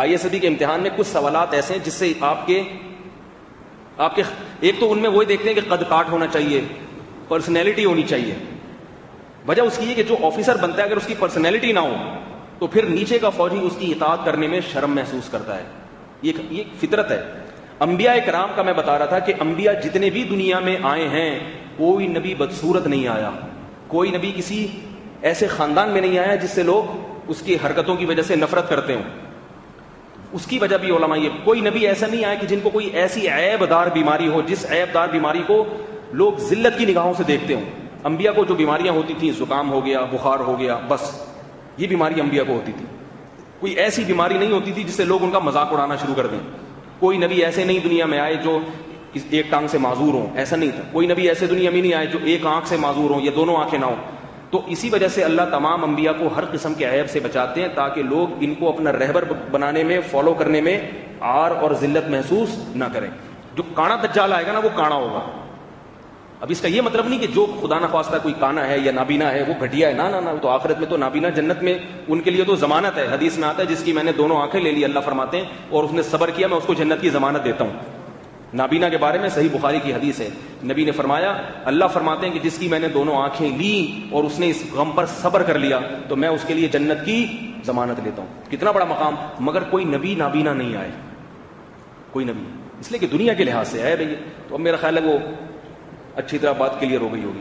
ISSB کے امتحان میں کچھ سوالات ایسے ہیں جس سے آپ کے ایک تو ان میں وہی دیکھتے ہیں کہ قد کاٹ ہونا چاہیے، پرسنالٹی ہونی چاہیے. وجہ اس کی ہے کہ جو آفیسر بنتا ہے اگر اس کی پرسنالٹی نہ ہو تو پھر نیچے کا فوجی اس کی اطاعت کرنے میں شرم محسوس کرتا ہے. یہ فطرت ہے. انبیاء کرام کا میں بتا رہا تھا کہ انبیاء جتنے بھی دنیا میں آئے ہیں کوئی نبی بدصورت نہیں آیا، کوئی نبی کسی ایسے خاندان میں نہیں آیا جس سے لوگ اس کی حرکتوں کی وجہ سے نفرت کرتے ہوں. اس کی وجہ بھی علماء یہ کوئی نبی ایسا نہیں آیا کہ جن کو کوئی ایسی عیب دار بیماری ہو جس عیب دار بیماری کو لوگ ذلت کی نگاہوں سے دیکھتے ہوں. انبیاء کو جو بیماریاں ہوتی تھیں، زکام ہو گیا، بخار ہو گیا، بس یہ بیماری انبیاء کو ہوتی تھی. کوئی ایسی بیماری نہیں ہوتی تھی جس سے لوگ ان کا مذاق اڑانا شروع کر دیں. کوئی نبی ایسے نہیں دنیا میں آئے جو ایک ٹانگ سے معذور ہوں، ایسا نہیں تھا. کوئی نبی ایسے دنیا میں نہیں آئے جو ایک آنکھ سے معذور ہوں یا دونوں آنکھیں نہ ہوں. تو تو اسی وجہ سے اللہ تمام انبیاء کو ہر قسم کے عیب سے بچاتے ہیں تاکہ لوگ ان کو اپنا رہبر بنانے میں، فالو کرنے میں عار اور ذلت محسوس نہ کریں. جو کانا دجال آئے گا نا وہ کانا ہوگا. اب اس کا یہ مطلب نہیں کہ جو خدا نخواستہ کوئی کانا ہے یا نابینا ہے وہ گھٹیا ہے، نہ تو آخرت میں تو نابینا جنت میں ان کے لیے تو ضمانت ہے. حدیث میں آتا ہے جس کی میں نے دونوں آنکھیں لے لی، اللہ فرماتے ہیں، اور اس نے صبر کیا، میں اس کو جنت کی ضمانت دیتا ہوں. نابینا کے بارے میں صحیح بخاری کی حدیث ہے، نبی نے فرمایا، اللہ فرماتے ہیں کہ جس کی میں نے دونوں آنکھیں لی اور اس نے اس غم پر صبر کر لیا تو میں اس کے لیے جنت کی ضمانت لیتا ہوں. کتنا بڑا مقام. مگر کوئی نبی نابینا نہیں آئے، کوئی نبی، اس لیے کہ دنیا کے لحاظ سے ہے بھئی. تو اب میرا خیال ہے وہ اچھی طرح بات کلیئر ہو گئی ہوگی.